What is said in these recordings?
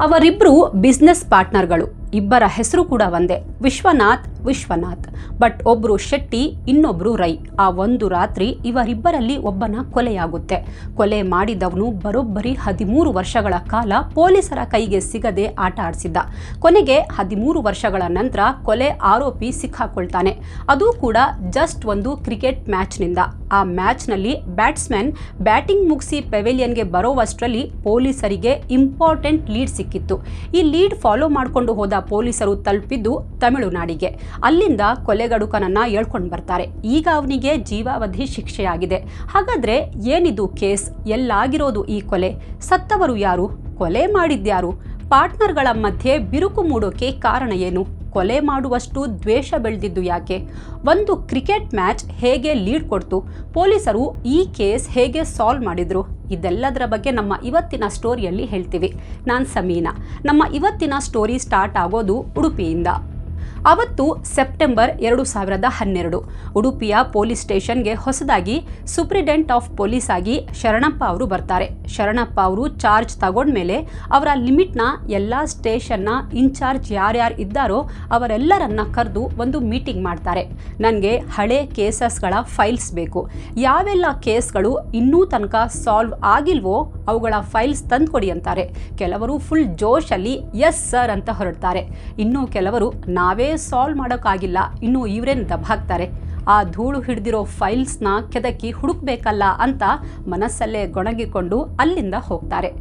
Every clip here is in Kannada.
ಅವರಿಬ್ಬರು ಬಿಸ್ನೆಸ್ ಪಾರ್ಟ್ನರ್ಗಳು. ಇಬ್ಬರ ಹೆಸರು ಕೂಡ ಒಂದೇ, ವಿಶ್ವನಾಥ್. ಬಟ್ ಒಬ್ರು ಶೆಟ್ಟಿ, ಇನ್ನೊಬ್ರು ರೈ. ಆ ಒಂದು ರಾತ್ರಿ ಇವರಿಬ್ಬರಲ್ಲಿ ಒಬ್ಬನ ಕೊಲೆಯಾಗುತ್ತೆ. ಕೊಲೆ ಮಾಡಿದವನು ಬರೋಬ್ಬರಿ 13 ವರ್ಷಗಳ ಕಾಲ ಪೊಲೀಸರ ಕೈಗೆ ಸಿಗದೆ ಆಟ ಆಡಿಸಿದ್ದ. ಕೊನೆಗೆ 13 ವರ್ಷಗಳ ನಂತರ ಕೊಲೆ ಆರೋಪಿ ಸಿಕ್ಕಾಕೊಳ್ತಾನೆ. ಅದು ಕೂಡ ಜಸ್ಟ್ ಒಂದು ಕ್ರಿಕೆಟ್ ಮ್ಯಾಚ್ನಿಂದ. ಆ ಮ್ಯಾಚ್ನಲ್ಲಿ ಬ್ಯಾಟ್ಸ್ಮನ್ ಬ್ಯಾಟಿಂಗ್ ಮುಗಿಸಿ ಪೆವಿಲಿಯನ್ಗೆ ಬರೋವಷ್ಟರಲ್ಲಿ ಪೊಲೀಸರಿಗೆ ಇಂಪಾರ್ಟೆಂಟ್ ಲೀಡ್ ಸಿಕ್ಕಿತ್ತು. ಈ ಲೀಡ್ ಫಾಲೋ ಮಾಡಿಕೊಂಡು ಹೋದ ಪೊಲೀಸರು ತಲುಪಿದ್ದು ತಮಿಳುನಾಡಿಗೆ. ಅಲ್ಲಿಂದ ಕೊಲೆಗಡುಕನನ್ನ ಹೇಳ್ಕೊಂಡು ಬರ್ತಾರೆ. ಈಗ ಅವನಿಗೆ ಜೀವಾವಧಿ ಶಿಕ್ಷೆಯಾಗಿದೆ. ಹಾಗಾದ್ರೆ ಏನಿದು ಕೇಸ್? ಎಲ್ಲಾಗಿರೋದು ಈ ಕೊಲೆ? ಸತ್ತವರು ಯಾರು? ಕೊಲೆ ಮಾಡಿದ್ಯಾರು? ಪಾರ್ಟ್ನರ್ಗಳ ಮಧ್ಯೆ ಬಿರುಕು ಮೂಡೋಕೆ ಕಾರಣ ಏನು? ಕೊಲೆ ಮಾಡುವಷ್ಟು ದ್ವೇಷ ಬೆಳೆದಿದ್ದು ಯಾಕೆ? ಒಂದು ಕ್ರಿಕೆಟ್ ಮ್ಯಾಚ್ ಹೇಗೆ ಲೀಡ್ ಕೊಡ್ತು? ಪೊಲೀಸರು ಈ ಕೇಸ್ ಹೇಗೆ ಸಾಲ್ವ್ ಮಾಡಿದ್ರು? ಇದೆಲ್ಲದರ ಬಗ್ಗೆ ನಮ್ಮ ಇವತ್ತಿನ ಸ್ಟೋರಿಯಲ್ಲಿ ಹೇಳ್ತೀವಿ. ನಾನು ಸಮೀನಾ. ನಮ್ಮ ಇವತ್ತಿನ ಸ್ಟೋರಿ ಸ್ಟಾರ್ಟ್ ಆಗೋದು ಉಡುಪಿಯಿಂದ. ಅವತ್ತು ಸೆಪ್ಟೆಂಬರ್ 2012. ಉಡುಪಿಯ ಪೊಲೀಸ್ ಸ್ಟೇಷನ್ಗೆ ಹೊಸದಾಗಿ ಸೂಪ್ರಿಡೆಂಟ್ ಆಫ್ ಪೊಲೀಸ್ ಆಗಿ ಶರಣಪ್ಪ ಅವರು ಬರ್ತಾರೆ. ಶರಣಪ್ಪ ಅವರು ಚಾರ್ಜ್ ತಗೊಂಡ್ಮೇಲೆ ಅವರ ಲಿಮಿಟ್ನ ಎಲ್ಲ ಸ್ಟೇಷನ್ನ ಇನ್ಚಾರ್ಜ್ ಯಾರ್ಯಾರು ಇದ್ದಾರೋ ಅವರೆಲ್ಲರನ್ನ ಕರೆದು ಒಂದು ಮೀಟಿಂಗ್ ಮಾಡ್ತಾರೆ. ನನಗೆ ಹಳೆ ಕೇಸಸ್ಗಳ ಫೈಲ್ಸ್ ಬೇಕು. ಯಾವೆಲ್ಲ ಕೇಸ್ಗಳು ಇನ್ನೂ ತನಕ ಸಾಲ್ವ್ ಆಗಿಲ್ವೋ ಅವುಗಳ ಫೈಲ್ಸ್ ತಂದ್ಕೊಡಿ ಅಂತಾರೆ. ಕೆಲವರು ಫುಲ್ ಜೋಶಲ್ಲಿ ಎಸ್ ಸರ್ ಅಂತ ಹೊರಡ್ತಾರೆ. ಇನ್ನೂ ಕೆಲವರು ನಾವೇ ಸಾಲ್ವ್ ಮಾಡೋಕ್ಕಾಗಿಲ್ಲ, ಇನ್ನು ಇವರೇನು ದಬಾಕ್ತಾರೆ, ಆ ಧೂಳು ಹಿಡಿದಿರೋ ಫೈಲ್ಸ್ನ ಕೆದಕಿ ಹುಡುಕ್ಬೇಕಲ್ಲ ಅಂತ ಮನಸ್ಸಲ್ಲೇ ಗೊಣಗಿಕೊಂಡು ಅಲ್ಲಿಂದ ಹೋಗ್ತಾರೆ.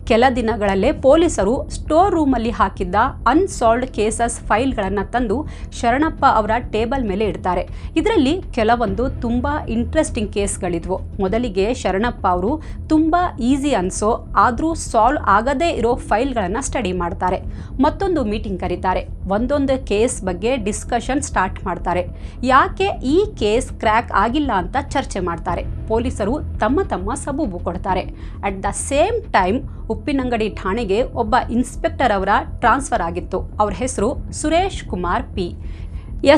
ಕೆಲ ದಿನಗಳಲ್ಲೇ ಪೊಲೀಸರು ಸ್ಟೋರ್ ರೂಮಲ್ಲಿ ಹಾಕಿದ್ದ ಅನ್ಸಾಲ್ವ್ಡ್ ಕೇಸಸ್ ಫೈಲ್ಗಳನ್ನು ತಂದು ಶರಣಪ್ಪ ಅವರ ಟೇಬಲ್ ಮೇಲೆ ಇಡ್ತಾರೆ. ಇದರಲ್ಲಿ ಕೆಲವೊಂದು ತುಂಬ ಇಂಟ್ರೆಸ್ಟಿಂಗ್ ಕೇಸ್ಗಳಿದ್ವು. ಮೊದಲಿಗೆ ಶರಣಪ್ಪ ಅವರು ತುಂಬ ಈಸಿ ಅನ್ಸೋ ಆದರೂ ಸಾಲ್ವ್ ಆಗದೇ ಇರೋ ಫೈಲ್ಗಳನ್ನು ಸ್ಟಡಿ ಮಾಡ್ತಾರೆ. ಮತ್ತೊಂದು ಮೀಟಿಂಗ್ ಕರೀತಾರೆ. ಒಂದೊಂದು ಕೇಸ್ ಬಗ್ಗೆ ಡಿಸ್ಕಷನ್ ಸ್ಟಾರ್ಟ್ ಮಾಡ್ತಾರೆ. ಯಾಕೆ ಈ ಕೇಸ್ ಕ್ರ್ಯಾಕ್ ಆಗಿಲ್ಲ ಅಂತ ಚರ್ಚೆ ಮಾಡ್ತಾರೆ. ಪೊಲೀಸರು ತಮ್ಮ ಸಬೂಬು ಕೊಡ್ತಾರೆ. At the same time Uppinangady ಠಾಣೆಗೆ ಒಬ್ಬ ಇನ್ಸ್ಪೆಕ್ಟರ್ ಅವರ ಟ್ರಾನ್ಸ್ಫರ್ ಆಗಿತ್ತು. ಅವ್ರ ಹೆಸರು ಸುರೇಶ್ ಕುಮಾರ್ ಪಿ.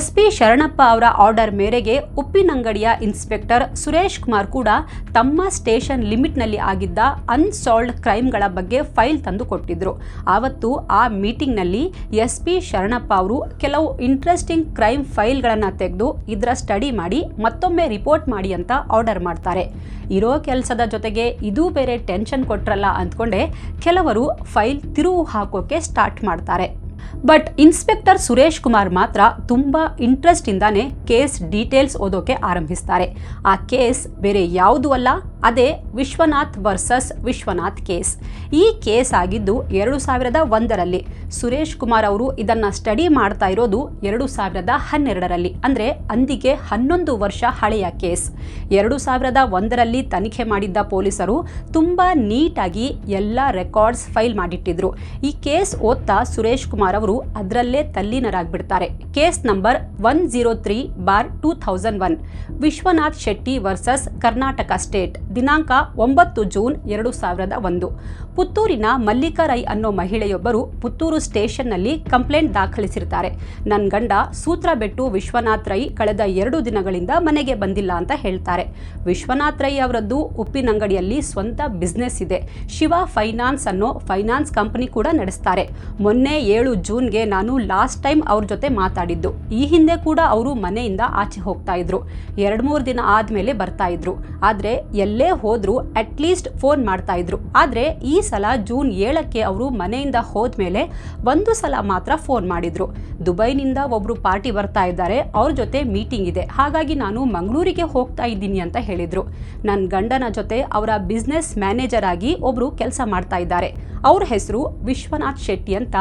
SP ಶರಣಪ್ಪ ಅವರ ಆರ್ಡರ್ ಮೇರೆಗೆ ಉಪ್ಪಿನಂಗಡಿಯ ಇನ್ಸ್ಪೆಕ್ಟರ್ ಸುರೇಶ್ ಕುಮಾರ್ ಕೂಡ ತಮ್ಮ ಸ್ಟೇಷನ್ ಲಿಮಿಟ್ನಲ್ಲಿ ಆಗಿದ್ದ ಅನ್ಸಾಲ್ವ್ಡ್ ಕ್ರೈಮ್ಗಳ ಬಗ್ಗೆ ಫೈಲ್ ತಂದು ಕೊಟ್ಟಿದ್ರು. ಆವತ್ತು ಆ ಮೀಟಿಂಗ್ನಲ್ಲಿ SP ಶರಣಪ್ಪ ಅವರು ಕೆಲವು ಇಂಟ್ರೆಸ್ಟಿಂಗ್ ಕ್ರೈಮ್ ಫೈಲ್ಗಳನ್ನು ತೆಗೆದು ಇದರ ಸ್ಟಡಿ ಮಾಡಿ ಮತ್ತೊಮ್ಮೆ ರಿಪೋರ್ಟ್ ಮಾಡಿ ಅಂತ ಆರ್ಡರ್ ಮಾಡ್ತಾರೆ. ಇರೋ ಕೆಲಸದ ಜೊತೆಗೆ ಇದು ಬೇರೆ ಟೆನ್ಷನ್ ಕೊಟ್ರಲ್ಲ ಅಂದ್ಕೊಂಡೆ ಕೆಲವರು ಫೈಲ್ ತಿರುವು ಹಾಕೋಕೆ ಸ್ಟಾರ್ಟ್ ಮಾಡ್ತಾರೆ. ಬಟ್ ಇನ್ಸ್ಪೆಕ್ಟರ್ ಸುರೇಶ್ ಕುಮಾರ್ ಮಾತ್ರ ತುಂಬ ಇಂಟ್ರೆಸ್ಟಿಂದಾನೆ ಕೇಸ್ ಡೀಟೇಲ್ಸ್ ಓದೋಕೆ ಆರಂಭಿಸ್ತಾರೆ. ಆ ಕೇಸ್ ಬೇರೆ ಯಾವುದೂ ಅಲ್ಲ, ಅದೇ ವಿಶ್ವನಾಥ್ ವರ್ಸಸ್ ವಿಶ್ವನಾಥ್ ಕೇಸ್. ಈ ಕೇಸ್ ಆಗಿದ್ದು 2001ರಲ್ಲಿ. ಸುರೇಶ್ ಕುಮಾರ್ ಅವರು ಇದನ್ನು ಸ್ಟಡಿ ಮಾಡ್ತಾ ಇರೋದು 2012ರಲ್ಲಿ. ಅಂದರೆ ಅಂದಿಗೆ 11 ವರ್ಷ ಹಳೆಯ ಕೇಸ್. 2001ರಲ್ಲಿ ತನಿಖೆ ಮಾಡಿದ್ದ ಪೊಲೀಸರು ತುಂಬ ನೀಟಾಗಿ ಎಲ್ಲ ರೆಕಾರ್ಡ್ಸ್ ಫೈಲ್ ಮಾಡಿಟ್ಟಿದ್ರು. ಈ ಕೇಸ್ ಓದ್ತಾ ಸುರೇಶ್ ಕುಮಾರ್ ಅವರು ಅದರಲ್ಲೇ ತಲ್ಲೀನರಾಗ್ಬಿಡ್ತಾರೆ. Case number 103/2001 Vishwanath Shetty versus Karnataka state. ದಿನಾಂಕ 9 ಜೂನ್ 2001. ಪುತ್ತೂರಿನ ಮಲ್ಲಿಕಾ ರೈ ಅನ್ನೋ ಮಹಿಳೆಯೊಬ್ಬರು ಪುತ್ತೂರು ಸ್ಟೇಷನ್ನಲ್ಲಿ ಕಂಪ್ಲೇಂಟ್ ದಾಖಲಿಸಿರ್ತಾರೆ. ನನ್ನ ಗಂಡ ಸೂತ್ರಬೆಟ್ಟು ವಿಶ್ವನಾಥ್ ರೈ ಕಳೆದ 2 ದಿನಗಳಿಂದ ಮನೆಗೆ ಬಂದಿಲ್ಲ ಅಂತ ಹೇಳ್ತಾರೆ. ವಿಶ್ವನಾಥ್ ರೈ ಅವರದ್ದು ಉಪ್ಪಿನಂಗಡಿಯಲ್ಲಿ ಸ್ವಂತ ಬಿಸ್ನೆಸ್ ಇದೆ. ಶಿವ ಫೈನಾನ್ಸ್ ಅನ್ನೋ ಫೈನಾನ್ಸ್ ಕಂಪನಿ ಕೂಡ ನಡೆಸ್ತಾರೆ. ಮೊನ್ನೆ 7 ಜೂನ್ಗೆ ನಾನು ಲಾಸ್ಟ್ ಟೈಮ್ ಅವ್ರ ಜೊತೆ ಮಾತಾಡಿದ್ದು. ಈ ಹಿಂದೆ ಕೂಡ ಅವರು ಮನೆಯಿಂದ ಆಚೆ ಹೋಗ್ತಾ ಇದ್ರು. 2-3 ದಿನ ಆದ್ಮೇಲೆ ಬರ್ತಾ ಇದ್ರು. ಆದ್ರೆ ಎಲ್ಲೇ ಹೋದ್ರು ಅಟ್ಲೀಸ್ಟ್ ಫೋನ್ ಮಾಡ್ತಾ ಇದ್ರು. ಆದ್ರೆ ಈ ಸಲ ಜೂನ್ 7ಕ್ಕೆ ಅವರು ಮನೆಯಿಂದ ಹೋದ್ಮೇಲೆ ಒಂದು ಸಲ ಮಾತ್ರ ಫೋನ್ ಮಾಡಿದ್ರು. ದುಬೈನಿಂದ ಒಬ್ರು ಪಾರ್ಟಿ ಬರ್ತಾ ಇದ್ದಾರೆ, ಅವ್ರ ಜೊತೆ ಮೀಟಿಂಗ್ ಇದೆ, ಹಾಗಾಗಿ ನಾನು ಮಂಗಳೂರಿಗೆ ಹೋಗ್ತಾ ಇದ್ದೀನಿ ಅಂತ ಹೇಳಿದ್ರು. ನನ್ನ ಗಂಡನ ಜೊತೆ ಅವರ ಬಿಸ್ನೆಸ್ ಮ್ಯಾನೇಜರ್ ಆಗಿ ಒಬ್ರು ಕೆಲಸ ಮಾಡ್ತಾ ಇದ್ದಾರೆ. ಅವ್ರ ಹೆಸರು ವಿಶ್ವನಾಥ್ ಶೆಟ್ಟಿ ಅಂತ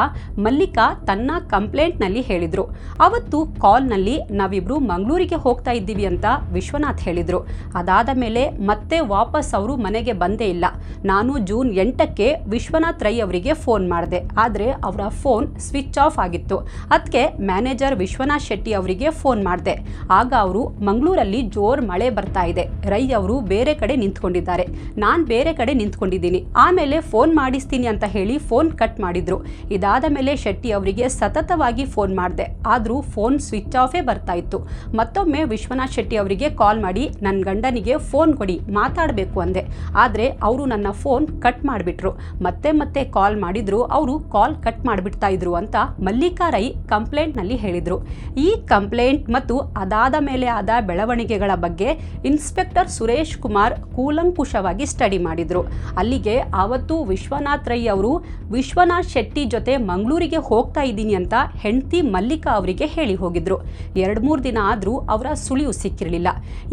ಮಲ್ಲಿಕಾ ತನ್ನ ಕಂಪ್ಲೇಂಟ್ನಲ್ಲಿ ಹೇಳಿದ್ರು. ಅವತ್ತು ಕಾಲ್ನಲ್ಲಿ ನಾವಿಬ್ರು ಮಂಗಳೂರಿಗೆ ಹೋಗ್ತಾ ಇದ್ದೀವಿ ಅಂತ ವಿಶ್ವನಾಥ್ ಹೇಳಿದ್ರು. ಅದಾದ ಮೇಲೆ ಮತ್ತೆ ವಾಪಸ್ ಅವರು ಮನೆಗೆ ಬಂದೇ ಇಲ್ಲ. ನಾನು ಜೂನ್ 8ಕ್ಕೆ ವಿಶ್ವನಾಥ್ ರೈ ಅವರಿಗೆ ಫೋನ್ ಮಾಡಿದೆ. ಆದರೆ ಅವರ ಫೋನ್ ಸ್ವಿಚ್ ಆಫ್ ಆಗಿತ್ತು. ಅದಕ್ಕೆ ಮ್ಯಾನೇಜರ್ ವಿಶ್ವನಾಥ್ ಶೆಟ್ಟಿ ಅವರಿಗೆ ಫೋನ್ ಮಾಡಿದೆ. ಆಗ ಅವರು ಮಂಗಳೂರಲ್ಲಿ ಜೋರ್ ಮಳೆ ಬರ್ತಾ ಇದೆ, ರೈ ಅವರು ಬೇರೆ ಕಡೆ ನಿಂತ್ಕೊಂಡಿದ್ದಾರೆ, ನಾನು ಬೇರೆ ಕಡೆ ನಿಂತ್ಕೊಂಡಿದ್ದೀನಿ, ಆಮೇಲೆ ಫೋನ್ ಮಾಡಿಸ್ತೀನಿ ಇದ್ದೀನಿ ಅಂತ ಹೇಳಿ ಫೋನ್ ಕಟ್ ಮಾಡಿದ್ರು. ಇದಾದ ಮೇಲೆ ಶೆಟ್ಟಿ ಅವರಿಗೆ ಸತತವಾಗಿ ಫೋನ್ ಮಾಡಿದೆ, ಆದರೂ ಫೋನ್ ಸ್ವಿಚ್ ಆಫೇ ಬರ್ತಾ ಇತ್ತು. ಮತ್ತೊಮ್ಮೆ ವಿಶ್ವನಾಥ್ ಶೆಟ್ಟಿ ಅವರಿಗೆ ಕಾಲ್ ಮಾಡಿ ನನ್ನ ಗಂಡನಿಗೆ ಫೋನ್ ಕೊಡಿ, ಮಾತಾಡಬೇಕು ಅಂದೆ. ಆದರೆ ಅವರು ನನ್ನ ಫೋನ್ ಕಟ್ ಮಾಡಿಬಿಟ್ರು. ಮತ್ತೆ ಕಾಲ್ ಮಾಡಿದ್ರು, ಅವರು ಕಾಲ್ ಕಟ್ ಮಾಡಿಬಿಡ್ತಾ ಇದ್ರು ಅಂತ ಮಲ್ಲಿಕಾ ರೈ ಕಂಪ್ಲೇಂಟ್ನಲ್ಲಿ ಹೇಳಿದರು. ಈ ಕಂಪ್ಲೇಂಟ್ ಮತ್ತು ಅದಾದ ಮೇಲೆ ಆದ ಬೆಳವಣಿಗೆಗಳ ಬಗ್ಗೆ ಇನ್ಸ್ಪೆಕ್ಟರ್ ಸುರೇಶ್ ಕುಮಾರ್ ಕೂಲಂಕುಷವಾಗಿ ಸ್ಟಡಿ ಮಾಡಿದ್ರು. ಅಲ್ಲಿಗೆ ಆವತ್ತು ವಿಶ್ವನಾಥ್ ರೈ ಅವರು ವಿಶ್ವನಾಥ್ ಶೆಟ್ಟಿ ಜೊತೆ ಮಂಗಳೂರಿಗೆ ಹೋಗ್ತಾ ಇದ್ದೀನಿ ಅಂತ ಹೆಂಡತಿ ಮಲ್ಲಿಕಾ ಅವರಿಗೆ ಹೇಳಿ ಹೋಗಿದ್ರು. 2-3 ದಿನ ಆದರೂ ಅವರ ಸುಳಿವು ಸಿಕ್ಕಿರಲಿಲ್ಲ.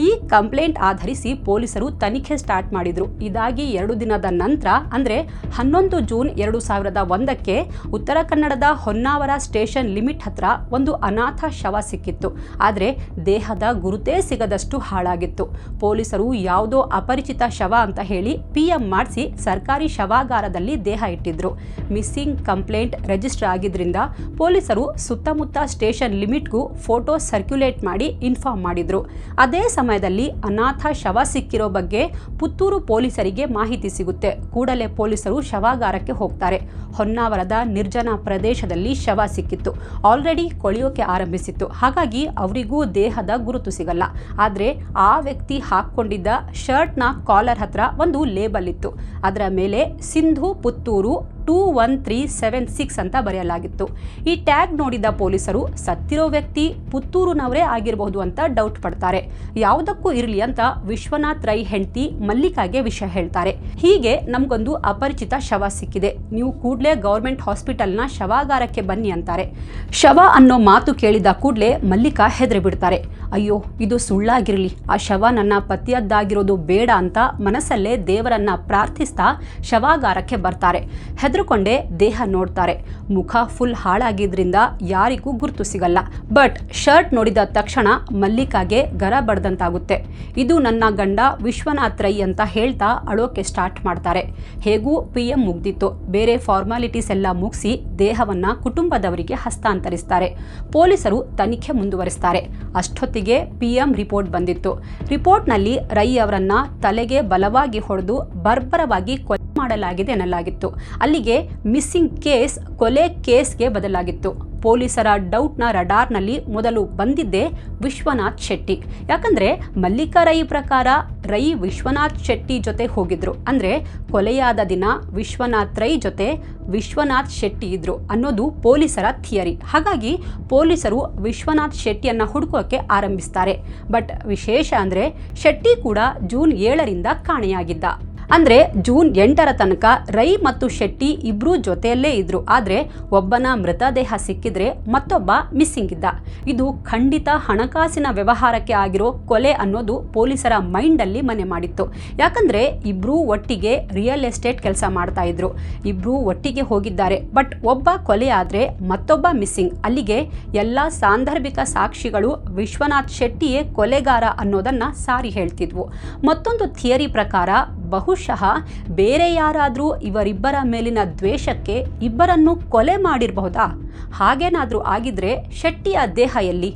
ಈ ಕಂಪ್ಲೇಂಟ್ ಆಧರಿಸಿ ಪೊಲೀಸರು ತನಿಖೆ ಸ್ಟಾರ್ಟ್ ಮಾಡಿದ್ರು. ಇದಾಗಿ 2 ದಿನದ ನಂತರ ಅಂದರೆ 11 ಜೂನ್ 2001ಕ್ಕೆ ಉತ್ತರ ಕನ್ನಡದ ಹೊನ್ನಾವರ ಸ್ಟೇಷನ್ ಲಿಮಿಟ್ ಹತ್ರ ಒಂದು ಅನಾಥ ಶವ ಸಿಕ್ಕಿತ್ತು. ಆದರೆ ದೇಹದ ಗುರುತೇ ಸಿಗದಷ್ಟು ಹಾಳಾಗಿತ್ತು. ಪೊಲೀಸರು ಯಾವುದೋ ಅಪರಿಚಿತ ಶವ ಅಂತ ಹೇಳಿ PM ಮಾಡಿಸಿ ಸರ್ಕಾರಿ ಶವಾಗಾರದಲ್ಲಿ ದೇಹ ಇಟ್ಟಿದ್ರು. ಮಿಸ್ಸಿಂಗ್ ಕಂಪ್ಲೇಂಟ್ ರಿಜಿಸ್ಟರ್ ಆಗಿದ್ರಿಂದ ಪೊಲೀಸರು ಸುತ್ತಮುತ್ತ ಸ್ಟೇಷನ್ ಲಿಮಿಟ್ಗೂ ಫೋಟೋ ಸರ್ಕ್ಯುಲೇಟ್ ಮಾಡಿ ಇನ್ಫಾರ್ಮ್ ಮಾಡಿದ್ರು. ಅದೇ ಸಮಯದಲ್ಲಿ ಅನಾಥ ಶವ ಸಿಕ್ಕಿರೋ ಬಗ್ಗೆ ಪುತ್ತೂರು ಪೊಲೀಸರಿಗೆ ಮಾಹಿತಿ ಸಿಗುತ್ತೆ. ಕೂಡಲೇ ಪೊಲೀಸರು ಶವಾಗಾರಕ್ಕೆ ಹೋಗ್ತಾರೆ. ಹೊನ್ನಾವರದ ನಿರ್ಜನ ಪ್ರದೇಶದಲ್ಲಿ ಶವ ಸಿಕ್ಕಿತ್ತು. ಆಲ್ರೆಡಿ ಕೊಳೆಯೋಕೆ ಆರಂಭಿಸಿತ್ತು. ಹಾಗಾಗಿ ಅವರಿಗೂ ದೇಹದ ಗುರುತು ಸಿಗಲ್ಲ. ಆದರೆ ಆ ವ್ಯಕ್ತಿ ಹಾಕ್ಕೊಂಡಿದ್ದ ಶರ್ಟ್ನ ಕಾಲರ್ ಹತ್ರ ಒಂದು ಲೇಬಲ್ ಇತ್ತು. ಅದರ ಮೇಲೆ ಸಿಂಧು ಪುತ್ತೂರು 21376 ಅಂತ ಬರೆಯಲಾಗಿತ್ತು. ಈ ಟ್ಯಾಗ್ ನೋಡಿದ ಪೊಲೀಸರು ಸತ್ತಿರೋ ವ್ಯಕ್ತಿ ಪುತ್ತೂರಿನವರೇ ಆಗಿರಬಹುದು ಅಂತ ಡೌಟ್ ಪಡ್ತಾರೆ. ಯಾವುದಕ್ಕೂ ಇರಲಿ ಅಂತ ವಿಶ್ವನಾಥ್ ರೈ ಹೆಂಡತಿ ಮಲ್ಲಿಕಾಗೆ ವಿಷಯ ಹೇಳ್ತಾರೆ. ಹೀಗೆ ನಮಗೊಂದು ಅಪರಿಚಿತ ಶವ ಸಿಕ್ಕಿದೆ, ನೀವು ಕೂಡಲೇ ಗೌರ್ಮೆಂಟ್ ಹಾಸ್ಪಿಟಲ್ನ ಶವಾಗಾರಕ್ಕೆ ಬನ್ನಿ ಅಂತಾರೆ. ಶವ ಅನ್ನೋ ಮಾತು ಕೇಳಿದ ಕೂಡಲೇ ಮಲ್ಲಿಕಾ ಹೆದರಿ ಬಿಡ್ತಾರೆ. ಅಯ್ಯೋ, ಇದು ಸುಳ್ಳಾಗಿರಲಿ, ಆ ಶವ ನನ್ನ ಪತಿಯದ್ದಾಗಿರೋದು ಬೇಡ ಅಂತ ಮನಸ್ಸಲ್ಲೇ ದೇವರನ್ನ ಪ್ರಾರ್ಥಿಸ್ತಾ ಶವಾಗಾರಕ್ಕೆ ಬರ್ತಾರೆ. ಹೆದರ್ಕೊಂಡೇ ದೇಹ ನೋಡ್ತಾರೆ. ಮುಖ ಫುಲ್ ಹಾಳಾಗಿದ್ರಿಂದ ಯಾರಿಗೂ ಗುರುತು ಸಿಗಲ್ಲ. ಬಟ್ ಶರ್ಟ್ ನೋಡಿದ ತಕ್ಷಣ ಮಲ್ಲಿಕಾಗೆ ಗರ ಬಡ್ದಂತಾಗುತ್ತೆ. ಇದು ನನ್ನ ಗಂಡ ವಿಶ್ವನಾಥ್ ರೈ ಅಂತ ಹೇಳ್ತಾ ಅಳೋಕೆ ಸ್ಟಾರ್ಟ್ ಮಾಡ್ತಾರೆ. ಹೇಗೂ PM ಮುಗ್ದಿತ್ತು. ಬೇರೆ ಫಾರ್ಮಾಲಿಟೀಸ್ ಎಲ್ಲ ಮುಗಿಸಿ ದೇಹವನ್ನ ಕುಟುಂಬದವರಿಗೆ ಹಸ್ತಾಂತರಿಸ್ತಾರೆ. ಪೊಲೀಸರು ತನಿಖೆ ಮುಂದುವರಿಸ್ತಾರೆ. ಅಷ್ಟೊತ್ತಿಗೆ PM ರಿಪೋರ್ಟ್ ಬಂದಿತ್ತು. ರಿಪೋರ್ಟ್ನಲ್ಲಿ ರೈ ಅವರನ್ನ ತಲೆಗೆ ಬಲವಾಗಿ ಹೊಡೆದು ಬರ್ಬರವಾಗಿ ಕೊಲೆ ಮಾಡಲಾಗಿದೆ ಎನ್ನಲಾಗಿತ್ತು. ಅಲ್ಲಿಗೆ ಮಿಸ್ಸಿಂಗ್ ಕೇಸ್ ಕೊಲೆ ಕೇಸ್ಗೆ ಬದಲಾಗಿತ್ತು. ಪೊಲೀಸರ ಡೌಟ್ನ ರಡಾರ್ನಲ್ಲಿ ಮೊದಲು ಬಂದಿದ್ದೇ ವಿಶ್ವನಾಥ್ ಶೆಟ್ಟಿ. ಯಾಕಂದರೆ ಮಲ್ಲಿಕಾ ರೈ ಪ್ರಕಾರ ರೈ ವಿಶ್ವನಾಥ್ ಶೆಟ್ಟಿ ಜೊತೆ ಹೋಗಿದ್ರು. ಅಂದರೆ ಕೊಲೆಯಾದ ದಿನ ವಿಶ್ವನಾಥ್ ರೈ ಜೊತೆ ವಿಶ್ವನಾಥ್ ಶೆಟ್ಟಿ ಇದ್ರು ಅನ್ನೋದು ಪೊಲೀಸರ ಥಿಯರಿ. ಹಾಗಾಗಿ ಪೊಲೀಸರು ವಿಶ್ವನಾಥ್ ಶೆಟ್ಟಿಯನ್ನು ಹುಡುಕೋಕೆ ಆರಂಭಿಸ್ತಾರೆ. ಬಟ್ ವಿಶೇಷ ಅಂದರೆ ಶೆಟ್ಟಿ ಕೂಡ ಜೂನ್ 7ರಿಂದ ಕಾಣೆಯಾಗಿದ್ದ. ಅಂದರೆ ಜೂನ್ 8ರ ತನಕ ರೈ ಮತ್ತು ಶೆಟ್ಟಿ ಇಬ್ಬರೂ ಜೊತೆಯಲ್ಲೇ ಇದ್ರು. ಆದರೆ ಒಬ್ಬನ ಮೃತದೇಹ ಸಿಕ್ಕಿದ್ರೆ ಮತ್ತೊಬ್ಬ ಮಿಸ್ಸಿಂಗ್ ಇದ್ದ. ಇದು ಖಂಡಿತ ಹಣಕಾಸಿನ ವ್ಯವಹಾರಕ್ಕೆ ಆಗಿರೋ ಕೊಲೆ ಅನ್ನೋದು ಪೊಲೀಸರ ಮೈಂಡಲ್ಲಿ ಮನೆ ಮಾಡಿತ್ತು. ಯಾಕಂದರೆ ಇಬ್ಬರೂ ಒಟ್ಟಿಗೆ ರಿಯಲ್ ಎಸ್ಟೇಟ್ ಕೆಲಸ ಮಾಡ್ತಾ ಇದ್ರು. ಇಬ್ಬರೂ ಒಟ್ಟಿಗೆ ಹೋಗಿದ್ದಾರೆ. ಬಟ್ ಒಬ್ಬ ಕೊಲೆ ಆದರೆ ಮತ್ತೊಬ್ಬ ಮಿಸ್ಸಿಂಗ್. ಅಲ್ಲಿಗೆ ಎಲ್ಲ ಸಾಂದರ್ಭಿಕ ಸಾಕ್ಷಿಗಳು ವಿಶ್ವನಾಥ್ ಶೆಟ್ಟಿಯೇ ಕೊಲೆಗಾರ ಅನ್ನೋದನ್ನ ಸಾರಿ ಹೇಳ್ತಿದ್ವು. ಮತ್ತೊಂದು ಥಿಯರಿ ಪ್ರಕಾರ ಬಹುಶಃ ಬೇರೆ ಯಾರಾದರೂ ಇವರಿಬ್ಬರ ಮೇಲಿನ ದ್ವೇಷಕ್ಕೆ ಇಬ್ಬರನ್ನು ಕೊಲೆ ಮಾಡಿರಬಹುದಾ? ಹಾಗೇನಾದರೂ ಆಗಿದ್ರೆ ಶೆಟ್ಟಿಯ ದೇಹ ಎಲ್ಲಿ?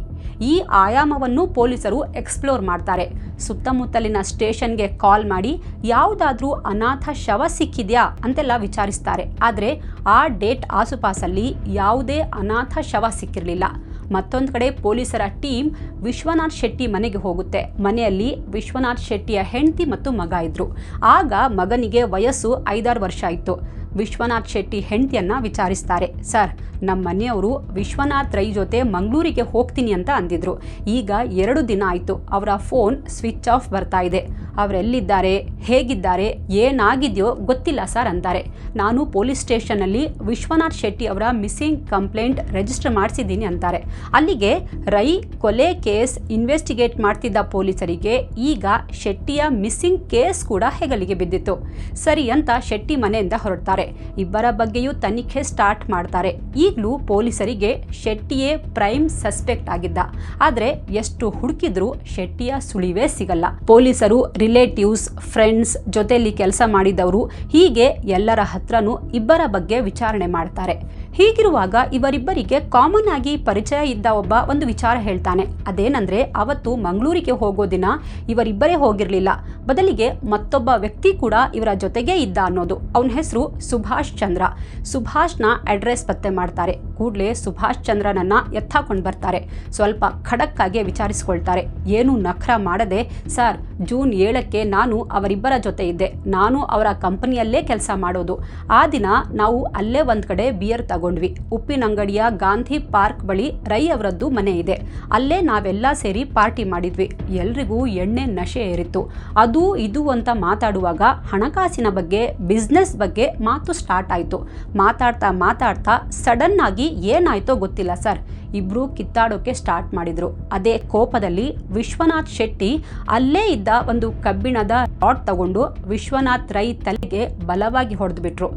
ಈ ಆಯಾಮವನ್ನು ಪೊಲೀಸರು ಎಕ್ಸ್ಪ್ಲೋರ್ ಮಾಡ್ತಾರೆ. ಸುತ್ತಮುತ್ತಲಿನ ಸ್ಟೇಷನ್ಗೆ ಕಾಲ್ ಮಾಡಿ ಯಾವುದಾದ್ರೂ ಅನಾಥ ಶವ ಸಿಕ್ಕಿದ್ಯಾ ಅಂತೆಲ್ಲ ವಿಚಾರಿಸ್ತಾರೆ. ಆದರೆ ಆ ಡೇಟ್ ಆಸುಪಾಸಲ್ಲಿ ಯಾವುದೇ ಅನಾಥ ಶವ ಸಿಕ್ಕಿರಲಿಲ್ಲ. ಮತ್ತೊಂದು ಕಡೆ ಪೊಲೀಸರ ಟೀಮ್ ವಿಶ್ವನಾಥ್ ಶೆಟ್ಟಿ ಮನೆಗೆ ಹೋಗುತ್ತೆ. ಮನೆಯಲ್ಲಿ ವಿಶ್ವನಾಥ್ ಶೆಟ್ಟಿಯ ಹೆಂಡತಿ ಮತ್ತು ಮಗ ಇದ್ರು. ಆಗ ಮಗನಿಗೆ ವಯಸ್ಸು 5-6 ವರ್ಷ ಇತ್ತು. ವಿಶ್ವನಾಥ್ ಶೆಟ್ಟಿ ಹೆಂಡತಿಯನ್ನ ವಿಚಾರಿಸ್ತಾರೆ. ಸರ್, ನಮ್ಮ ಮನೆಯವರು ವಿಶ್ವನಾಥ್ ರೈ ಜೊತೆ ಮಂಗಳೂರಿಗೆ ಹೋಗ್ತೀನಿ ಅಂತ ಅಂದಿದ್ರು. ಈಗ 2 ದಿನ ಆಯಿತು. ಅವರ ಫೋನ್ ಸ್ವಿಚ್ ಆಫ್ ಬರ್ತಾ ಇದೆ. ಅವರೆಲ್ಲಿದ್ದಾರೆ, ಹೇಗಿದ್ದಾರೆ, ಏನಾಗಿದೆಯೋ ಗೊತ್ತಿಲ್ಲ ಸರ್ ಅಂತಾರೆ. ನಾನು ಪೊಲೀಸ್ ಸ್ಟೇಷನ್ನಲ್ಲಿ ವಿಶ್ವನಾಥ್ ಶೆಟ್ಟಿ ಅವರ ಮಿಸ್ಸಿಂಗ್ ಕಂಪ್ಲೇಂಟ್ ರಿಜಿಸ್ಟರ್ ಮಾಡಿಸಿದ್ದೀನಿ ಅಂತಾರೆ. ಅಲ್ಲಿಗೆ ರೈ ಕೊಲೆ ಕೇಸ್ ಇನ್ವೆಸ್ಟಿಗೇಟ್ ಮಾಡ್ತಿದ್ದ ಪೊಲೀಸರಿಗೆ ಈಗ ಶೆಟ್ಟಿಯ ಮಿಸ್ಸಿಂಗ್ ಕೇಸ್ ಕೂಡ ಹೆಗಲಿಗೆ ಬಿದ್ದಿತ್ತು. ಸರಿ ಅಂತ ಶೆಟ್ಟಿ ಮನೆಯಿಂದ ಹೊರಡ್ತಾರೆ. ಇಬ್ಬರ ಬಗ್ಗೆಯೂ ತನಿಖೆ ಸ್ಟಾರ್ಟ್ ಮಾಡ್ತಾರೆ. ಈಗಲೂ ಪೊಲೀಸರಿಗೆ ಶೆಟ್ಟಿಯೇ ಪ್ರೈಮ್ ಸಸ್ಪೆಕ್ಟ್ ಆಗಿದ್ದ. ಆದರೆ ಎಷ್ಟು ಹುಡುಕಿದ್ರೂ ಶೆಟ್ಟಿಯ ಸುಳಿವೇ ಸಿಗಲ್ಲ. ಪೊಲೀಸರು ರಿಲೇಟಿವ್ಸ್, ಫ್ರೆಂಡ್ಸ್, ಜೊತೆಯಲ್ಲಿ ಕೆಲಸ ಮಾಡಿದವರು ಹೀಗೆ ಎಲ್ಲರ ಹತ್ರನೂ ಇಬ್ಬರ ಬಗ್ಗೆ ವಿಚಾರಣೆ ಮಾಡ್ತಾರೆ. ಹೀಗಿರುವಾಗ ಇವರಿಬ್ಬರಿಗೆ ಕಾಮನ್ ಆಗಿ ಪರಿಚಯ ಇದ್ದ ಒಬ್ಬ ಒಂದು ವಿಚಾರ ಹೇಳ್ತಾನೆ. ಅದೇನಂದ್ರೆ ಅವತ್ತು ಮಂಗಳೂರಿಗೆ ಹೋಗೋ ದಿನ ಇವರಿಬ್ಬರೇ ಹೋಗಿರಲಿಲ್ಲ, ಬದಲಿಗೆ ಮತ್ತೊಬ್ಬ ವ್ಯಕ್ತಿ ಕೂಡ ಇವರ ಜೊತೆಗೇ ಇದ್ದ ಅನ್ನೋದು. ಅವನ ಹೆಸರು ಸುಭಾಷ್ ಚಂದ್ರ. ಸುಭಾಷ್ನ ಅಡ್ರೆಸ್ ಪತ್ತೆ ಮಾಡ್ತಾರೆ. ಕೂಡಲೇ ಸುಭಾಷ್ ಚಂದ್ರನನ್ನ ಎತ್ತಾಕೊಂಡು ಬರ್ತಾರೆ. ಸ್ವಲ್ಪ ಖಡಕ್ಕಾಗಿ ವಿಚಾರಿಸ್ಕೊಳ್ತಾರೆ. ಏನು ನಖರ ಮಾಡದೆ, ಸರ್ ಜೂನ್ 7ಕ್ಕೆ ನಾನು ಅವರಿಬ್ಬರ ಜೊತೆ ಇದ್ದೆ, ನಾನು ಅವರ ಕಂಪನಿಯಲ್ಲೇ ಕೆಲಸ ಮಾಡೋದು. ಆ ದಿನ ನಾವು ಅಲ್ಲೇ ಒಂದು ಕಡೆ ಬಿಯರ್ ತಗೊಂಡ್ವಿ. ಉಪ್ಪಿನಂಗಡಿಯ ಗಾಂಧಿ ಪಾರ್ಕ್ ಬಳಿ ರೈ ಅವರದ್ದು ಮನೆ ಇದೆ, ಅಲ್ಲೇ ನಾವೆಲ್ಲ ಸೇರಿ ಪಾರ್ಟಿ ಮಾಡಿದ್ವಿ. ಎಲ್ರಿಗೂ ಎಣ್ಣೆ ನಶೆ ಏರಿತ್ತು. ಅದು ಇದು ಅಂತ ಮಾತಾಡುವಾಗ ಹಣಕಾಸಿನ ಬಗ್ಗೆ, ಬಿಸ್ನೆಸ್ ಬಗ್ಗೆ ಮಾತು ಸ್ಟಾರ್ಟ್ ಆಯಿತು. ಮಾತಾಡ್ತಾ ಮಾತಾಡ್ತಾ ಸಡನ್ ಆಗಿ ಏನಾಯ್ತೋ ಗೊತ್ತಿಲ್ಲ ಸರ್, ಇಬ್ರು ಕಿತ್ತಾಡೋಕೆ ಸ್ಟಾರ್ಟ್ ಮಾಡಿದ್ರು. ಅದೇ ಕೋಪದಲ್ಲಿ ವಿಶ್ವನಾಥ್ ಶೆಟ್ಟಿ ಅಲ್ಲೇ ಇದ್ದ ಒಂದು ಕಬ್ಬಿಣದ ರಾಡ್ ತಗೊಂಡು ವಿಶ್ವನಾಥ್ ರೈ ತಲೆಗೆ ಬಲವಾಗಿ ಹೊಡೆದು ಬಿಟ್ರು.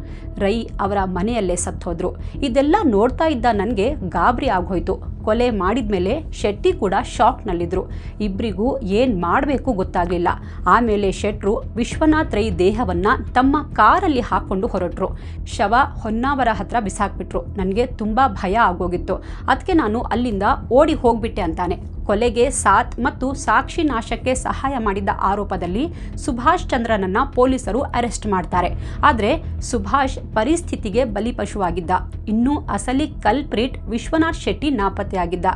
ರೈ ಅವರ ಮನೆಯಲ್ಲೇ ಸತ್ತೋದ್ರು. ಇದೆಲ್ಲ ನೋಡ್ತಾ ಇದ್ದ ನನಗೆ ಗಾಬರಿ ಆಗೋಯ್ತು. ಕೊಲೆ ಮಾಡಿದ್ಮೇಲೆ ಶೆಟ್ಟಿ ಕೂಡ ಶಾಕ್ನಲ್ಲಿದ್ದರು. ಇಬ್ಬರಿಗೂ ಏನು ಮಾಡಬೇಕು ಗೊತ್ತಾಗಲಿಲ್ಲ. ಆಮೇಲೆ ಶೆಟ್ರು ವಿಶ್ವನಾಥ್ ರೈ ದೇಹವನ್ನು ತಮ್ಮ ಕಾರಲ್ಲಿ ಹಾಕ್ಕೊಂಡು ಹೊರಟರು. ಶವ ಹೊನ್ನಾವರ ಹತ್ರ ಬಿಸಾಕ್ಬಿಟ್ರು. ನನಗೆ ತುಂಬ ಭಯ ಆಗೋಗಿತ್ತು. ಅದಕ್ಕೆ ನಾನು ಅಲ್ಲಿಂದ ಓಡಿ ಹೋಗ್ಬಿಟ್ಟೆ ಅಂತಾನೆ. ಕೊಲೆಗೆ ಸಾಥ್ ಮತ್ತು ಸಾಕ್ಷಿ ನಾಶಕ್ಕೆ ಸಹಾಯ ಮಾಡಿದ್ದ ಆರೋಪದಲ್ಲಿ ಸುಭಾಷ್ ಚಂದ್ರನನ್ನ ಪೊಲೀಸರು ಅರೆಸ್ಟ್ ಮಾಡ್ತಾರೆ. ಆದರೆ ಸುಭಾಷ್ ಪರಿಸ್ಥಿತಿಗೆ ಬಲಿಪಶುವಾಗಿದ್ದ. ಇನ್ನು ಅಸಲಿ ಕಲ್ಪ್ರಿಟ್ ವಿಶ್ವನಾಥ್ ಶೆಟ್ಟಿ ನಾಪತ್ತೆಯಾಗಿದ್ದ.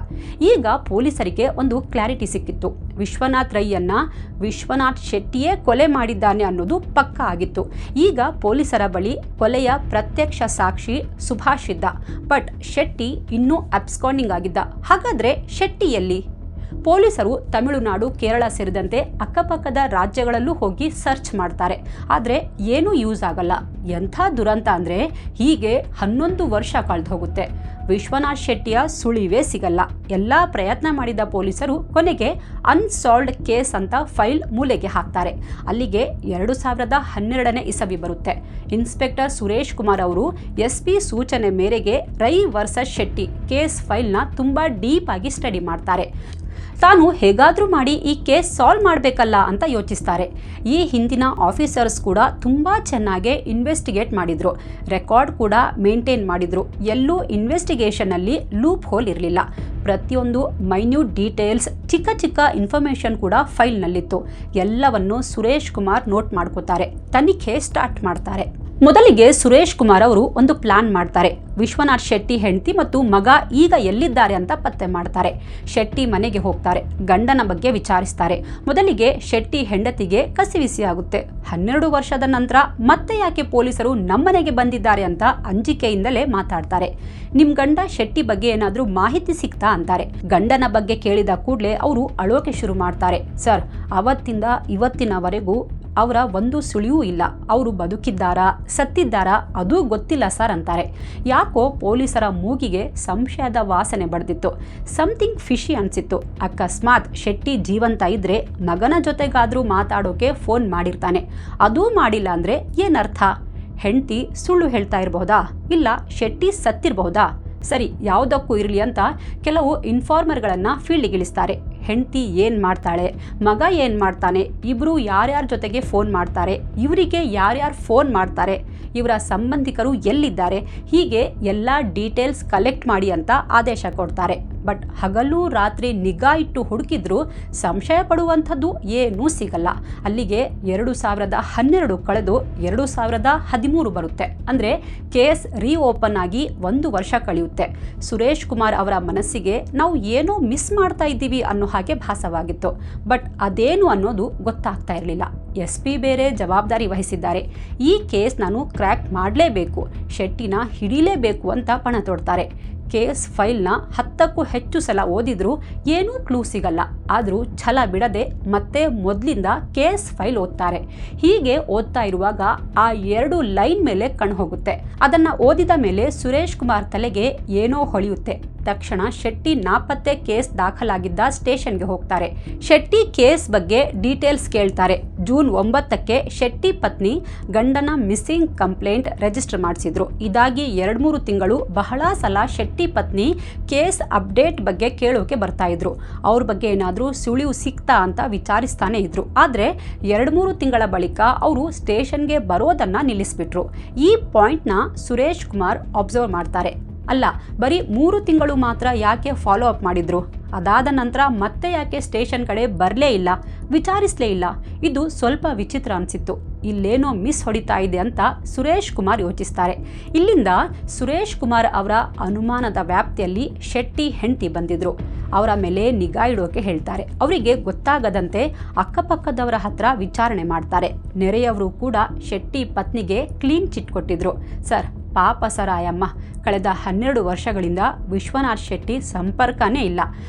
ಈಗ ಪೊಲೀಸರಿಗೆ ಒಂದು ಕ್ಲಾರಿಟಿ ಸಿಕ್ಕಿತ್ತು. ವಿಶ್ವನಾಥ್ ರೈಯನ್ನ ವಿಶ್ವನಾಥ್ ಶೆಟ್ಟಿಯೇ ಕೊಲೆ ಮಾಡಿದ್ದಾನೆ ಅನ್ನೋದು ಪಕ್ಕಾ ಆಗಿತ್ತು. ಈಗ ಪೊಲೀಸರ ಬಳಿ ಕೊಲೆಯ ಪ್ರತ್ಯಕ್ಷ ಸಾಕ್ಷಿ ಸುಭಾಷ್ ಇದ್ದ. ಬಟ್ ಶೆಟ್ಟಿ ಇನ್ನೂ ಅಬ್ಸ್ಕಾಂಡಿಂಗ್ ಆಗಿದ್ದ. ಹಾಗಾದ್ರೆ ಶೆಟ್ಟಿ ಎಲ್ಲಿ? ಪೊಲೀಸರು ತಮಿಳುನಾಡು, ಕೇರಳ ಸೇರಿದಂತೆ ಅಕ್ಕಪಕ್ಕದ ರಾಜ್ಯಗಳಲ್ಲೂ ಹೋಗಿ ಸರ್ಚ್ ಮಾಡ್ತಾರೆ. ಆದರೆ ಏನೂ ಯೂಸ್ ಆಗಲ್ಲ. ಎಂಥ ದುರಂತ ಅಂದರೆ ಹೀಗೆ 11 ವರ್ಷ ಕಳೆದು ಹೋಗುತ್ತೆ. ವಿಶ್ವನಾಥ್ ಶೆಟ್ಟಿಯ ಸುಳಿವೇ ಸಿಗಲ್ಲ. ಎಲ್ಲ ಪ್ರಯತ್ನ ಮಾಡಿದ ಪೊಲೀಸರು ಕೊನೆಗೆ ಅನ್ಸಾಲ್ವ್ಡ್ ಕೇಸ್ ಅಂತ ಫೈಲ್ ಮೂಲೆಗೆ ಹಾಕ್ತಾರೆ. ಅಲ್ಲಿಗೆ 2012ನೇ ಇಸವಿ ಬರುತ್ತೆ. ಇನ್ಸ್ಪೆಕ್ಟರ್ ಸುರೇಶ್ ಕುಮಾರ್ ಅವರು SP ಸೂಚನೆ ಮೇರೆಗೆ ರೈ ವರ್ಸಸ್ ಶೆಟ್ಟಿ ಕೇಸ್ ಫೈಲ್ನ ತುಂಬ ಡೀಪ್ ಆಗಿ ಸ್ಟಡಿ ಮಾಡ್ತಾರೆ. ತಾನು ಹೇಗಾದರೂ ಮಾಡಿ ಈ ಕೇಸ್ ಸಾಲ್ವ್ ಮಾಡಬೇಕಲ್ಲ ಅಂತ ಯೋಚಿಸ್ತಾರೆ. ಈ ಹಿಂದಿನ ಆಫೀಸರ್ಸ್ ಕೂಡ ತುಂಬ ಚೆನ್ನಾಗಿ ಇನ್ವೆಸ್ಟಿಗೇಟ್ ಮಾಡಿದ್ರು, ರೆಕಾರ್ಡ್ ಕೂಡ ಮೇಂಟೈನ್ ಮಾಡಿದ್ರು. ಎಲ್ಲೂ ಇನ್ವೆಸ್ಟಿಗೇಷನಲ್ಲಿ ಲೂಪ್ ಹೋಲ್ ಇರಲಿಲ್ಲ. ಪ್ರತಿಯೊಂದು ಮೈನ್ಯೂಟ್ ಡೀಟೇಲ್ಸ್, ಚಿಕ್ಕ ಚಿಕ್ಕ ಇನ್ಫಾರ್ಮೇಷನ್ ಕೂಡ ಫೈಲ್ನಲ್ಲಿತ್ತು. ಎಲ್ಲವನ್ನು ಸುರೇಶ್ ಕುಮಾರ್ ನೋಟ್ ಮಾಡ್ಕೋತಾರೆ. ತನಿಖೆ ಸ್ಟಾರ್ಟ್ ಮಾಡ್ತಾರೆ. ಮೊದಲಿಗೆ ಸುರೇಶ್ ಕುಮಾರ್ ಅವರು ಒಂದು ಪ್ಲಾನ್ ಮಾಡ್ತಾರೆ. ವಿಶ್ವನಾಥ್ ಶೆಟ್ಟಿ ಹೆಂಡತಿ ಮತ್ತು ಮಗ ಈಗ ಎಲ್ಲಿದ್ದಾರೆ ಅಂತ ಪತ್ತೆ ಮಾಡ್ತಾರೆ. ಶೆಟ್ಟಿ ಮನೆಗೆ ಹೋಗ್ತಾರೆ. ಗಂಡನ ಬಗ್ಗೆ ವಿಚಾರಿಸ್ತಾರೆ. ಮೊದಲಿಗೆ ಶೆಟ್ಟಿ ಹೆಂಡತಿಗೆ ಕಸಿವಿಸಿ ಆಗುತ್ತೆ. 12 ವರ್ಷದ ನಂತರ ಮತ್ತೆ ಯಾಕೆ ಪೊಲೀಸರು ನಮ್ಮನೆಗೆ ಬಂದಿದ್ದಾರೆ ಅಂತ ಅಂಜಿಕೆಯಿಂದಲೇ ಮಾತಾಡ್ತಾರೆ. ನಿಮ್ ಗಂಡ ಶೆಟ್ಟಿ ಬಗ್ಗೆ ಏನಾದರೂ ಮಾಹಿತಿ ಸಿಗ್ತಾ ಅಂತಾರೆ. ಗಂಡನ ಬಗ್ಗೆ ಕೇಳಿದ ಕೂಡಲೇ ಅವರು ಅಳೋಕೆ ಶುರು ಮಾಡ್ತಾರೆ. ಸರ್, ಅವತ್ತಿಂದ ಇವತ್ತಿನವರೆಗೂ ಅವರ ಒಂದು ಸುಳಿವೂ ಇಲ್ಲ. ಅವರು ಬದುಕಿದ್ದಾರಾ ಸತ್ತಿದ್ದಾರಾ ಅದೂ ಗೊತ್ತಿಲ್ಲ ಸರ್ ಅಂತಾರೆ. ಯಾಕೋ ಪೊಲೀಸರ ಮೂಗಿಗೆ ಸಂಶಯದ ವಾಸನೆ ಬಡ್ದಿತ್ತು. ಸಮಥಿಂಗ್ ಫಿಶಿ ಅನಿಸಿತ್ತು. ಅಕಸ್ಮಾತ್ ಶೆಟ್ಟಿ ಜೀವಂತ ಇದ್ರೆ ಮಗನ ಜೊತೆಗಾದರೂ ಮಾತಾಡೋಕೆ ಫೋನ್ ಮಾಡಿರ್ತಾನೆ. ಅದೂ ಮಾಡಿಲ್ಲ ಅಂದರೆ ಏನರ್ಥ? ಹೆಂಡತಿ ಸುಳ್ಳು ಹೇಳ್ತಾ ಇರಬಹುದಾ? ಇಲ್ಲ ಶೆಟ್ಟಿ ಸತ್ತಿರಬಹುದಾ? ಸರಿ, ಯಾವುದಕ್ಕೂ ಇರಲಿ ಅಂತ ಕೆಲವು ಇನ್ಫಾರ್ಮರ್ಗಳನ್ನು ಫೀಲ್ಡಿಗಿಳಿಸ್ತಾರೆ. ಹೆಂಡತಿ ಏನು ಮಾಡ್ತಾಳೆ, ಮಗ ಏನು ಮಾಡ್ತಾನೆ, ಇಬ್ಬರು ಯಾರ್ಯಾರ ಜೊತೆಗೆ ಫೋನ್ ಮಾಡ್ತಾರೆ, ಇವರಿಗೆ ಯಾರ್ಯಾರು ಫೋನ್ ಮಾಡ್ತಾರೆ, ಇವರ ಸಂಬಂಧಿಕರು ಎಲ್ಲಿದ್ದಾರೆ, ಹೀಗೆ ಎಲ್ಲ ಡೀಟೇಲ್ಸ್ ಕಲೆಕ್ಟ್ ಮಾಡಿ ಅಂತ ಆದೇಶ ಕೊಡ್ತಾರೆ. ಬಟ್ ಹಗಲು ರಾತ್ರಿ ನಿಗಾ ಇಟ್ಟು ಹುಡುಕಿದ್ರೂ ಸಂಶಯ ಪಡುವಂಥದ್ದು ಏನೂ ಸಿಗಲ್ಲ. ಅಲ್ಲಿಗೆ 2012 ಕಳೆದು 2013 ಬರುತ್ತೆ. ಅಂದರೆ ಕೇಸ್ ರೀಓಪನ್ ಆಗಿ 1 ವರ್ಷ ಕಳೆಯುತ್ತೆ. ಸುರೇಶ್ ಕುಮಾರ್ ಅವರ ಮನಸ್ಸಿಗೆ ನಾವು ಏನೋ ಮಿಸ್ ಮಾಡ್ತಾ ಇದ್ದೀವಿ ಅನ್ನೋ ಹಾಗೆ ಭಾಸವಾಗಿತ್ತು. ಬಟ್ ಅದೇನು ಅನ್ನೋದು ಗೊತ್ತಾಗ್ತಾ ಇರಲಿಲ್ಲ. SP ಬೇರೆ ಜವಾಬ್ದಾರಿ ವಹಿಸಿದ್ದಾರೆ. ಈ ಕೇಸ್ ನಾನು ಕ್ರ್ಯಾಕ್ ಮಾಡಲೇಬೇಕು, ಶೆಟ್ಟಿನ ಹಿಡಿಲೇಬೇಕು ಅಂತ ಪಣ ತೊಡ್ತಾರೆ. ಕೇಸ್ ಫೈಲ್ನ 10ಕ್ಕೂ ಹೆಚ್ಚು ಸಲ ಓದಿದ್ರು ಏನೂ ಕ್ಲೂ ಸಿಗಲ್ಲ. ಆದರೂ ಛಲ ಬಿಡದೆ ಮತ್ತೆ ಮೊದಲಿಂದ ಕೇಸ್ ಫೈಲ್ ಓದ್ತಾರೆ. ಹೀಗೆ ಓದ್ತಾ ಇರುವಾಗ ಆ 2 ಲೈನ್ ಮೇಲೆ ಕಣ್ಣು ಹೋಗುತ್ತೆ. ಅದನ್ನು ಓದಿದ ಮೇಲೆ ಸುರೇಶ್ ಕುಮಾರ್ ತಲೆಗೆ ಏನೋ ಹೊಳೆಯುತ್ತೆ. ತಕ್ಷಣ ಶೆಟ್ಟಿ ನಾಪತ್ತೆ ಕೇಸ್ ದಾಖಲಾಗಿದ್ದ ಸ್ಟೇಷನ್ಗೆ ಹೋಗ್ತಾರೆ. ಶೆಟ್ಟಿ ಕೇಸ್ ಬಗ್ಗೆ ಡೀಟೇಲ್ಸ್ ಕೇಳ್ತಾರೆ. ಜೂನ್ 9ಕ್ಕೆ ಶೆಟ್ಟಿ ಪತ್ನಿ ಗಂಡನ ಮಿಸ್ಸಿಂಗ್ ಕಂಪ್ಲೇಂಟ್ ರಿಜಿಸ್ಟರ್ ಮಾಡಿಸಿದ್ರು. ಇದಾಗಿ 2-3 ತಿಂಗಳು ಬಹಳ ಸಲ ಶೆಟ್ಟಿ ಪತ್ನಿ ಕೇಸ್ ಅಪ್ಡೇಟ್ ಬಗ್ಗೆ ಕೇಳೋಕೆ ಬರ್ತಾ ಇದ್ರು. ಅವ್ರ ಬಗ್ಗೆ ಏನಾದರೂ ಸುಳಿವು ಸಿಕ್ತಾ ಅಂತ ವಿಚಾರಿಸ್ತಾನೆ ಇದ್ರು. ಆದರೆ 2-3 ತಿಂಗಳ ಬಳಿಕ ಅವರು ಸ್ಟೇಷನ್ಗೆ ಬರೋದನ್ನ ನಿಲ್ಲಿಸ್ಬಿಟ್ರು. ಈ ಪಾಯಿಂಟ್ನ ಸುರೇಶ್ ಕುಮಾರ್ ಅಬ್ಸರ್ವ್ ಮಾಡ್ತಾರೆ. ಅಲ್ಲ, ಬರೀ 3 ತಿಂಗಳು ಮಾತ್ರ ಯಾಕೆ ಫಾಲೋ ಅಪ್ ಮಾಡಿದ್ರು? ಅದಾದ ನಂತರ ಮತ್ತೆ ಯಾಕೆ ಸ್ಟೇಷನ್ ಕಡೆ ಬರಲೇ ಇಲ್ಲ, ವಿಚಾರಿಸಲೇ ಇಲ್ಲ? ಇದು ಸ್ವಲ್ಪ ವಿಚಿತ್ರ ಅನಿಸಿತ್ತು. ಇಲ್ಲೇನೋ ಮಿಸ್ ಹೊಡಿತಾ ಇದೆ ಅಂತ ಸುರೇಶ್ ಕುಮಾರ್ ಯೋಚಿಸ್ತಾರೆ. ಇಲ್ಲಿಂದ ಸುರೇಶ್ ಕುಮಾರ್ ಅವರ ಅನುಮಾನದ ವ್ಯಾಪ್ತಿಯಲ್ಲಿ ಶೆಟ್ಟಿ ಹೆಂಡತಿ ಬಂದಿದ್ರು. ಅವರ ಮೇಲೆ ನಿಗಾ ಇಡೋಕೆ ಹೇಳ್ತಾರೆ. ಅವರಿಗೆ ಗೊತ್ತಾಗದಂತೆ ಅಕ್ಕಪಕ್ಕದವರ ಹತ್ರ ವಿಚಾರಣೆ ಮಾಡ್ತಾರೆ. ನೆರೆಯವರು ಕೂಡ ಶೆಟ್ಟಿ ಪತ್ನಿಗೆ ಕ್ಲೀನ್ ಚಿಟ್ ಕೊಟ್ಟಿದ್ರು. ಸರ್, ಪಾಪ ಸರ್ ಆಯಮ್ಮ, ಕಳೆದ 12 ವರ್ಷಗಳಿಂದ ವಿಶ್ವನಾಥ್ ಶೆಟ್ಟಿ ಸಂಪರ್ಕನೇ ಇಲ್ಲ.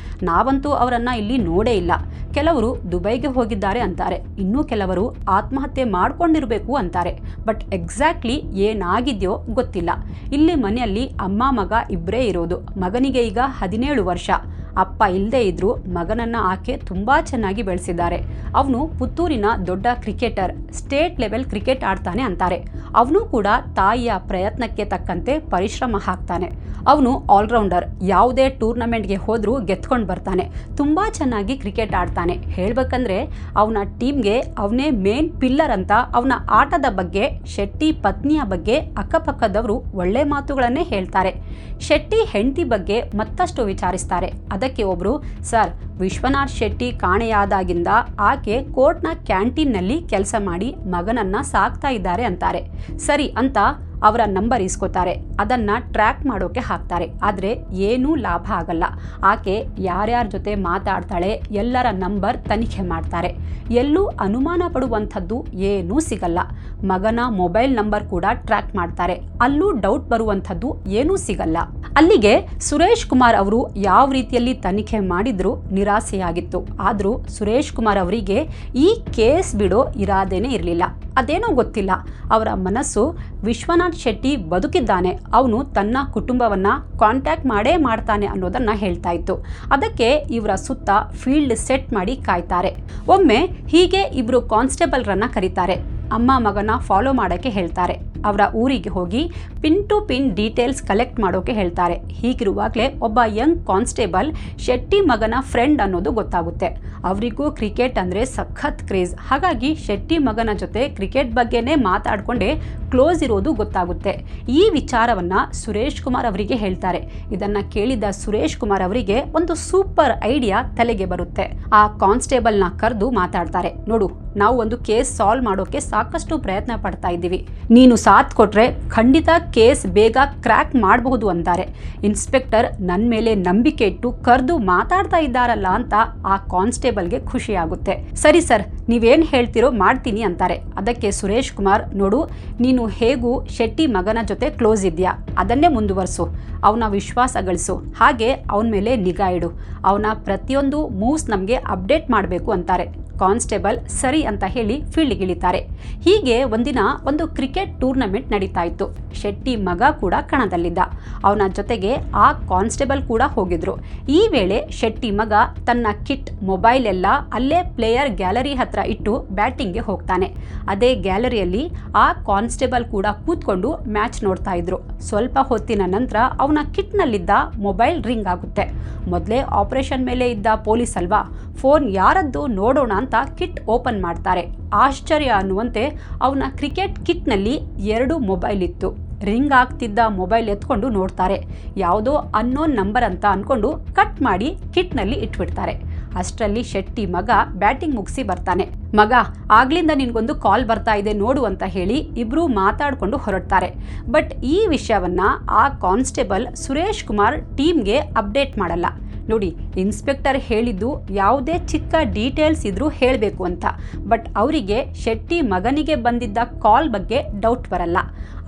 ನಾವಂತೂ ಅವರನ್ನು ಇಲ್ಲಿ ನೋಡೇ ಇಲ್ಲ. ಕೆಲವರು ದುಬೈಗೆ ಹೋಗಿದ್ದಾರೆ ಅಂತಾರೆ, ಇನ್ನೂ ಕೆಲವರು ಆತ್ಮಹತ್ಯೆ ಮಾಡ್ಕೊಂಡಿರಬೇಕು ಅಂತಾರೆ. ಬಟ್ ಎಕ್ಸಾಕ್ಟ್ಲಿ ಏನಾಗಿದೆಯೋ ಗೊತ್ತಿಲ್ಲ. ಇಲ್ಲಿ ಮನೆಯಲ್ಲಿ ಅಮ್ಮ ಮಗ ಇಬ್ಬರೇ ಇರೋದು. ಮಗನಿಗೆ ಈಗ 17 ವರ್ಷ. ಅಪ್ಪ ಇಲ್ಲದೇ ಇದ್ರೂ ಮಗನನ್ನು ಆಕೆ ತುಂಬ ಚೆನ್ನಾಗಿ ಬೆಳೆಸಿದ್ದಾರೆ. ಅವನು ಪುತ್ತೂರಿನ ದೊಡ್ಡ ಕ್ರಿಕೆಟರ್, ಸ್ಟೇಟ್ ಲೆವೆಲ್ ಕ್ರಿಕೆಟ್ ಆಡ್ತಾನೆ ಅಂತಾರೆ. ಅವನು ಕೂಡ ತಾಯಿಯ ಪ್ರಯತ್ನಕ್ಕೆ ತಕ್ಕಂತೆ ಪರಿಶ್ರಮ ಹಾಕ್ತಾನೆ. ಅವನು ಆಲ್ರೌಂಡರ್, ಯಾವುದೇ ಟೂರ್ನಮೆಂಟ್ಗೆ ಹೋದರೂ ಗೆದ್ಕೊಂಡು ಬರ್ತಾನೆ. ತುಂಬ ಚೆನ್ನಾಗಿ ಕ್ರಿಕೆಟ್ ಆಡ್ತಾನೆ. ಹೇಳಬೇಕಂದ್ರೆ ಅವನ ಟೀಮ್ಗೆ ಅವನೇ ಮೇನ್ ಪಿಲ್ಲರ್ ಅಂತ. ಅವನ ಆಟದ ಬಗ್ಗೆ, ಶೆಟ್ಟಿ ಪತ್ನಿಯ ಬಗ್ಗೆ ಅಕ್ಕಪಕ್ಕದವರು ಒಳ್ಳೆ ಮಾತುಗಳನ್ನೇ ಹೇಳ್ತಾರೆ. ಶೆಟ್ಟಿ ಹೆಂಡತಿ ಬಗ್ಗೆ ಮತ್ತಷ್ಟು ವಿಚಾರಿಸ್ತಾರೆ. ಅದಕ್ಕೆ ಒಬ್ಬರು, ಸರ್, ವಿಶ್ವನಾಥ್ ಶೆಟ್ಟಿ ಕಾಣೆಯಾದಾಗಿಂದ ಆಕೆ ಕೋರ್ಟ್ನ ಕ್ಯಾಂಟೀನ್ನಲ್ಲಿ ಕೆಲಸ ಮಾಡಿ ಮಗನನ್ನು ಸಾಕ್ತಾ ಇದ್ದಾರೆ ಅಂತಾರೆ. ಸರಿ ಅಂತ ಅವರ ನಂಬರ್ ಇಸ್ಕೋತಾರೆ. ಅದನ್ನು ಟ್ರ್ಯಾಕ್ ಮಾಡೋಕೆ ಹಾಕ್ತಾರೆ. ಆದರೆ ಏನೂ ಲಾಭ ಆಗಲ್ಲ. ಆಕೆ ಯಾರ್ಯಾರ ಜೊತೆ ಮಾತಾಡ್ತಾಳೆ ಎಲ್ಲರ ನಂಬರ್ ತನಿಖೆ ಮಾಡ್ತಾರೆ. ಎಲ್ಲೂ ಅನುಮಾನ ಪಡುವಂಥದ್ದು ಏನೂ ಸಿಗಲ್ಲ. ಮಗನ ಮೊಬೈಲ್ ನಂಬರ್ ಕೂಡ ಟ್ರ್ಯಾಕ್ ಮಾಡ್ತಾರೆ. ಅಲ್ಲೂ ಡೌಟ್ ಬರುವಂಥದ್ದು ಏನೂ ಸಿಗಲ್ಲ. ಅಲ್ಲಿಗೆ ಸುರೇಶ್ ಕುಮಾರ್ ಅವರು ಯಾವ ರೀತಿಯಲ್ಲಿ ತನಿಖೆ ಮಾಡಿದ್ರೂ ನಿರಾಸೆಯಾಗಿತ್ತು. ಆದರೂ ಸುರೇಶ್ ಕುಮಾರ್ ಅವರಿಗೆ ಈ ಕೇಸ್ ಬಿಡೋ ಇರಾದೇನೇ ಇರಲಿಲ್ಲ. ಅದೇನೋ ಗೊತ್ತಿಲ್ಲ, ಅವರ ಮನಸ್ಸು ವಿಶ್ವನಾಥ್ ಶೆಟ್ಟಿ ಬದುಕಿದ್ದಾನೆ, ಅವನು ತನ್ನ ಕುಟುಂಬವನ್ನು ಕಾಂಟ್ಯಾಕ್ಟ್ ಮಾಡೇ ಮಾಡ್ತಾನೆ ಅನ್ನೋದನ್ನು ಹೇಳ್ತಾ ಇತ್ತು. ಅದಕ್ಕೆ ಇವರ ಸುತ್ತ ಫೀಲ್ಡ್ ಸೆಟ್ ಮಾಡಿ ಕಾಯ್ತಾರೆ. ಒಮ್ಮೆ ಹೀಗೆ ಇಬ್ಬರು ಕಾನ್ಸ್ಟೇಬಲ್ರನ್ನು ಕರೀತಾರೆ. ಅಮ್ಮ ಮಗನ ಫಾಲೋ ಮಾಡೋಕ್ಕೆ ಹೇಳ್ತಾರೆ. ಅವರ ಊರಿಗೆ ಹೋಗಿ pin to pin details collect ಮಾಡೋಕೆ ಹೇಳ್ತಾರೆ. ಹೀಗಿರುವಾಗಲೇ ಒಬ್ಬ ಯಂಗ್ ಕಾನ್ಸ್ಟೇಬಲ್ ಶೆಟ್ಟಿ ಮಗನ ಫ್ರೆಂಡ್ ಅನ್ನೋದು ಗೊತ್ತಾಗುತ್ತೆ. ಅವರಿಗೂ ಕ್ರಿಕೆಟ್ ಅಂದರೆ ಸಖತ್ ಕ್ರೇಜ್. ಹಾಗಾಗಿ ಶೆಟ್ಟಿ ಮಗನ ಜೊತೆ ಕ್ರಿಕೆಟ್ ಬಗ್ಗೆನೇ ಮಾತಾಡಿಕೊಂಡೇ ಕ್ಲೋಸ್ ಇರೋದು ಗೊತ್ತಾಗುತ್ತೆ. ಈ ವಿಚಾರವನ್ನು ಸುರೇಶ್ ಕುಮಾರ್ ಅವರಿಗೆ ಹೇಳ್ತಾರೆ. ಇದನ್ನು ಕೇಳಿದ ಸುರೇಶ್ ಕುಮಾರ್ ಅವರಿಗೆ ಒಂದು ಸೂಪರ್ ಐಡಿಯಾ ತಲೆಗೆ ಬರುತ್ತೆ. ಆ ಕಾನ್ಸ್ಟೇಬಲ್ನ ಕರೆದು ಮಾತಾಡ್ತಾರೆ. ನೋಡು, ನಾವು ಒಂದು ಕೇಸ್ ಸಾಲ್ವ್ ಮಾಡೋಕೆ ಸಾಕಷ್ಟು ಪ್ರಯತ್ನ ಪಡ್ತಾ ಇದ್ದೀವಿ. ನೀನು ಸಾಥ್ ಕೊಟ್ರೆ ಖಂಡಿತ ಕೇಸ್ ಬೇಗ ಕ್ರ್ಯಾಕ್ ಮಾಡಬಹುದು ಅಂತಾರೆ. ಇನ್ಸ್ಪೆಕ್ಟರ್ ನನ್ನ ಮೇಲೆ ನಂಬಿಕೆ ಇಟ್ಟು ಕರೆದು ಮಾತಾಡ್ತಾ ಇದ್ದಾರಲ್ಲ ಅಂತ ಆ ಕಾನ್ಸ್ಟೇಬಲ್ಗೆ ಖುಷಿ ಆಗುತ್ತೆ. ಸರಿ ಸರ್, ನೀವೇನು ಹೇಳ್ತಿರೋ ಮಾಡ್ತೀನಿ ಅಂತಾರೆ. ಅದಕ್ಕೆ ಸುರೇಶ್ ಕುಮಾರ್, ನೋಡು, ನೀನು ಹೇಗೂ ಶೆಟ್ಟಿ ಮಗನ ಜೊತೆ ಕ್ಲೋಸ್ ಇದೆಯಾ, ಅದನ್ನೇ ಮುಂದುವರಿಸು. ಅವನ ವಿಶ್ವಾಸ ಗಳಿಸು. ಹಾಗೆ ಅವನ ಮೇಲೆ ನಿಗಾ ಇಡು. ಅವನ ಪ್ರತಿಯೊಂದು ಮೂವ್ಸ್ ನಮಗೆ ಅಪ್ಡೇಟ್ ಮಾಡಬೇಕು ಅಂತಾರೆ. ಕಾನ್ಸ್ಟೇಬಲ್ ಸರಿ ಅಂತ ಹೇಳಿ ಫೀಲ್ಡ್ಗೆ ಇಳಿತಾರೆ. ಹೀಗೆ ಒಂದಿನ ಒಂದು ಕ್ರಿಕೆಟ್ ಟೂರ್ನಮೆಂಟ್ ನಡೀತಾ ಇತ್ತು. ಶೆಟ್ಟಿ ಮಗ ಕೂಡ ಕಣದಲ್ಲಿದ್ದ. ಅವನ ಜೊತೆಗೆ ಆ ಕಾನ್ಸ್ಟೇಬಲ್ ಕೂಡ ಹೋಗಿದ್ರು. ಈ ವೇಳೆ ಶೆಟ್ಟಿ ಮಗ ತನ್ನ ಕಿಟ್, ಮೊಬೈಲ್ ಎಲ್ಲ ಅಲ್ಲೇ ಪ್ಲೇಯರ್ ಗ್ಯಾಲರಿ ಹತ್ರ ಇಟ್ಟು ಬ್ಯಾಟಿಂಗ್ಗೆ ಹೋಗ್ತಾನೆ. ಅದೇ ಗ್ಯಾಲರಿಯಲ್ಲಿ ಆ ಕಾನ್ಸ್ಟೇಬಲ್ ಕೂಡ ಕೂತ್ಕೊಂಡು ಮ್ಯಾಚ್ ನೋಡ್ತಾ ಇದ್ರು. ಸ್ವಲ್ಪ ಹೊತ್ತಿನ ನಂತರ ಅವನ ಕಿಟ್ನಲ್ಲಿದ್ದ ಮೊಬೈಲ್ ರಿಂಗ್ ಆಗುತ್ತೆ. ಮೊದಲೇ ಆಪರೇಷನ್ ಮೇಲೆ ಇದ್ದ ಪೊಲೀಸ್ ಅಲ್ವಾ, ಫೋನ್ ಯಾರದ್ದು ನೋಡೋಣ ಅಂತ ಕಿಟ್ ಓಪನ್ ಮಾಡ್ತಾರೆ. ಆಶ್ಚರ್ಯ ಅನ್ನುವಂತೆ ಅವನ ಕ್ರಿಕೆಟ್ ಕಿಟ್ನಲ್ಲಿ 2 ಮೊಬೈಲ್ ಇತ್ತು. ರಿಂಗ್ ಆಗ್ತಿದ್ದ ಮೊಬೈಲ್ ಎತ್ಕೊಂಡು ನೋಡ್ತಾರೆ. ಯಾವುದೋ ಅನ್ನೋನ್ ನಂಬರ್ ಅಂತ ಅಂದ್ಕೊಂಡು ಕಟ್ ಮಾಡಿ ಕಿಟ್ನಲ್ಲಿ ಇಟ್ಬಿಡ್ತಾರೆ. ಅಷ್ಟರಲ್ಲಿ ಶೆಟ್ಟಿ ಮಗ ಬ್ಯಾಟಿಂಗ್ ಮುಗಿಸಿ ಬರ್ತಾನೆ. ಮಗ, ಆಗ್ಲಿಂದ ನಿನ್ಗೊಂದು ಕಾಲ್ ಬರ್ತಾ ಇದೆ ನೋಡು ಅಂತ ಹೇಳಿ ಇಬ್ರು ಮಾತಾಡ್ಕೊಂಡು ಹೊರಡ್ತಾರೆ. ಬಟ್ ಈ ವಿಷಯವನ್ನ ಆ ಕಾನ್ಸ್ಟೇಬಲ್ ಸುರೇಶ್ ಕುಮಾರ್ ಟೀಮ್ಗೆ ಅಪ್ಡೇಟ್ ಮಾಡಲ್ಲ. ನೋಡಿ, ಇನ್ಸ್ಪೆಕ್ಟರ್ ಹೇಳಿದ್ದು ಯಾವುದೇ ಚಿಕ್ಕ ಡೀಟೇಲ್ಸ್ ಇದ್ರೂ ಹೇಳಬೇಕು ಅಂತ. ಬಟ್ ಅವರಿಗೆ ಶೆಟ್ಟಿ ಮಗನಿಗೆ ಬಂದಿದ್ದ ಕಾಲ್ ಬಗ್ಗೆ ಡೌಟ್ ಬರಲ್ಲ.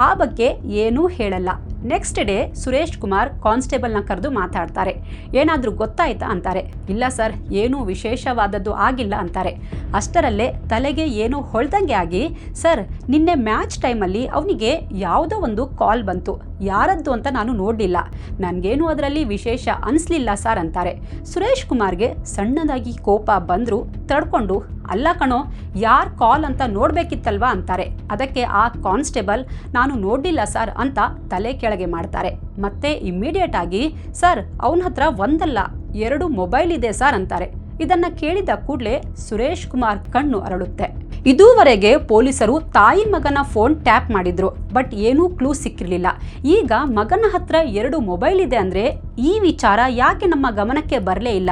ಆ ಬಗ್ಗೆ ಏನೂ ಹೇಳಲ್ಲ. ನೆಕ್ಸ್ಟ್ ಡೇ ಸುರೇಶ್ ಕುಮಾರ್ ಕಾನ್ಸ್ಟೇಬಲ್ನ ಕರೆದು ಮಾತಾಡ್ತಾರೆ. ಏನಾದರೂ ಗೊತ್ತಾಯ್ತಾ ಅಂತಾರೆ. ಇಲ್ಲ ಸರ್, ಏನೂ ವಿಶೇಷವಾದದ್ದು ಆಗಿಲ್ಲ ಅಂತಾರೆ. ಅಷ್ಟರಲ್ಲೇ ತಲೆಗೆ ಏನೋ ಹೊಳ್ದಂಗೆ ಆಗಿ, ಸರ್, ನಿನ್ನೆ ಮ್ಯಾಚ್ ಟೈಮಲ್ಲಿ ಅವನಿಗೆ ಯಾವುದೋ ಒಂದು ಕಾಲ್ ಬಂತು. ಯಾರದ್ದು ಅಂತ ನಾನು ನೋಡಲಿಲ್ಲ. ನನಗೇನು ಅದರಲ್ಲಿ ವಿಶೇಷ ಅನಿಸ್ಲಿಲ್ಲ ಸರ್ ಅಂತಾರೆ. ಸುರೇಶ್ ಕುಮಾರ್ಗೆ ಸಣ್ಣದಾಗಿ ಕೋಪ ಬಂದರೂ ತಡ್ಕೊಂಡು, ಅಲ್ಲ ಕಣೋ, ಯಾರ್ ಕಾಲ್ ಅಂತ ನೋಡಬೇಕಿತ್ತಲ್ವಾ ಅಂತಾರೆ. ಅದಕ್ಕೆ ಆ ಕಾನ್ಸ್ಟೇಬಲ್, ನಾನು ನೋಡಲಿಲ್ಲ ಸರ್ ಅಂತ ತಲೆ ಕೆಳಗೆ ಮಾಡ್ತಾರೆ. ಮತ್ತೆ ಇಮ್ಮಿಡಿಯೇಟ್ ಆಗಿ, ಸರ್, ಅವನ ಹತ್ರ ಒಂದಲ್ಲ 2 ಮೊಬೈಲ್ ಇದೆ ಸರ್ ಅಂತಾರೆ. ಇದನ್ನು ಕೇಳಿದ ಕೂಡಲೇ ಸುರೇಶ್ ಕುಮಾರ್ ಕಣ್ಣು ಅರಳುತ್ತೆ. ಇದುವರೆಗೆ ಪೊಲೀಸರು ತಾಯಿ ಮಗನ ಫೋನ್ ಟ್ಯಾಪ್ ಮಾಡಿದ್ರು, ಬಟ್ ಏನೂ ಕ್ಲೂ ಸಿಕ್ಕಿರಲಿಲ್ಲ. ಈಗ ಮಗನ ಹತ್ರ 2 ಮೊಬೈಲ್ ಇದೆ ಅಂದ್ರೆ ಈ ವಿಚಾರ ಯಾಕೆ ನಮ್ಮ ಗಮನಕ್ಕೆ ಬರಲೇ ಇಲ್ಲ?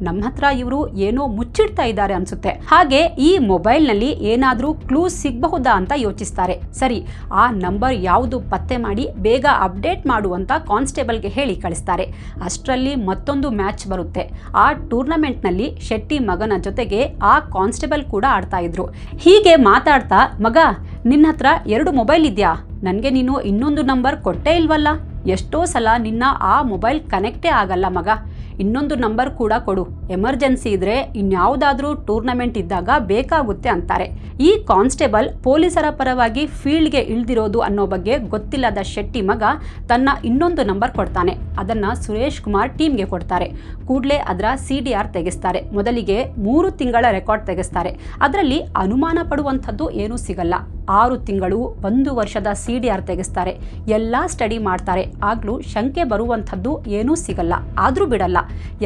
ನಮ್ಮ ಹತ್ರ ಇವರು ಏನೋ ಮುಚ್ಚಿಡ್ತಾ ಇದ್ದಾರೆ ಅನ್ಸುತ್ತೆ. ಹಾಗೆ ಈ ಮೊಬೈಲ್ನಲ್ಲಿ ಏನಾದರೂ ಕ್ಲೂ ಸಿಗಬಹುದಾ ಅಂತ ಯೋಚಿಸ್ತಾರೆ. ಸರಿ, ಆ ನಂಬರ್ ಯಾವುದು ಪತ್ತೆ ಮಾಡಿ ಬೇಗ ಅಪ್ಡೇಟ್ ಮಾಡುವಂತ ಕಾನ್ಸ್ಟೇಬಲ್ಗೆ ಹೇಳಿ ಕಳಿಸ್ತಾರೆ. ಅಷ್ಟರಲ್ಲಿ ಮತ್ತೊಂದು ಮ್ಯಾಚ್ ಬರುತ್ತೆ. ಆ ಟೂರ್ನಮೆಂಟ್ನಲ್ಲಿ ಶೆಟ್ಟಿ ಮಗನ ಜೊತೆಗೆ ಆ ಕಾನ್ಸ್ಟೇಬಲ್ ಕೂಡ ಆಡ್ತಾ ಇದ್ರು. ಹೀಗೆ ಮಾತಾಡ್ತಾ, ಮಗ ನಿನ್ನ ಹತ್ರ 2 ಮೊಬೈಲ್ ಇದೆಯಾ? ನನಗೆ ನೀನು ಇನ್ನೊಂದು ನಂಬರ್ ಕೊಟ್ಟೇ ಇಲ್ವಲ್ಲ? ಎಷ್ಟೋ ಸಲ ನಿನ್ನ ಆ ಮೊಬೈಲ್ ಕನೆಕ್ಟೇ ಆಗಲ್ಲ ಮಗ, ಇನ್ನೊಂದು ನಂಬರ್ ಕೂಡ ಕೊಡು, ಎಮರ್ಜೆನ್ಸಿ ಇದ್ರೆ ಇನ್ಯಾವುದಾದ್ರೂ ಟೂರ್ನಮೆಂಟ್ ಇದ್ದಾಗ ಬೇಕಾಗುತ್ತೆ ಅಂತಾರೆ. ಈ ಕಾನ್ಸ್ಟೇಬಲ್ ಪೊಲೀಸರ ಪರವಾಗಿ ಫೀಲ್ಡ್ಗೆ ಇಳ್ದಿರೋದು ಅನ್ನೋ ಬಗ್ಗೆ ಗೊತ್ತಿಲ್ಲದ ಶೆಟ್ಟಿ ಮಗ ತನ್ನ ಇನ್ನೊಂದು ನಂಬರ್ ಕೊಡ್ತಾನೆ. ಅದನ್ನ ಸುರೇಶ್ ಕುಮಾರ್ ಟೀಮ್ಗೆ ಕೊಡ್ತಾರೆ. ಕೂಡಲೇ ಅದರ CDR ತೆಗೆಸ್ತಾರೆ. ಮೊದಲಿಗೆ 3 ತಿಂಗಳ ರೆಕಾರ್ಡ್ ತೆಗೆಸ್ತಾರೆ. ಅದರಲ್ಲಿ ಅನುಮಾನ ಪಡುವಂಥದ್ದು ಏನೂ ಸಿಗಲ್ಲ. 6 ತಿಂಗಳು 1 ವರ್ಷದ CDR ತೆಗೆಸ್ತಾರೆ. ಎಲ್ಲ ಸ್ಟಡಿ ಮಾಡ್ತಾರೆ. ಆಗ್ಲೂ ಶಂಕೆ ಬರುವಂಥದ್ದು ಏನೂ ಸಿಗಲ್ಲ. ಆದರೂ ಬಿಡಲ್ಲ.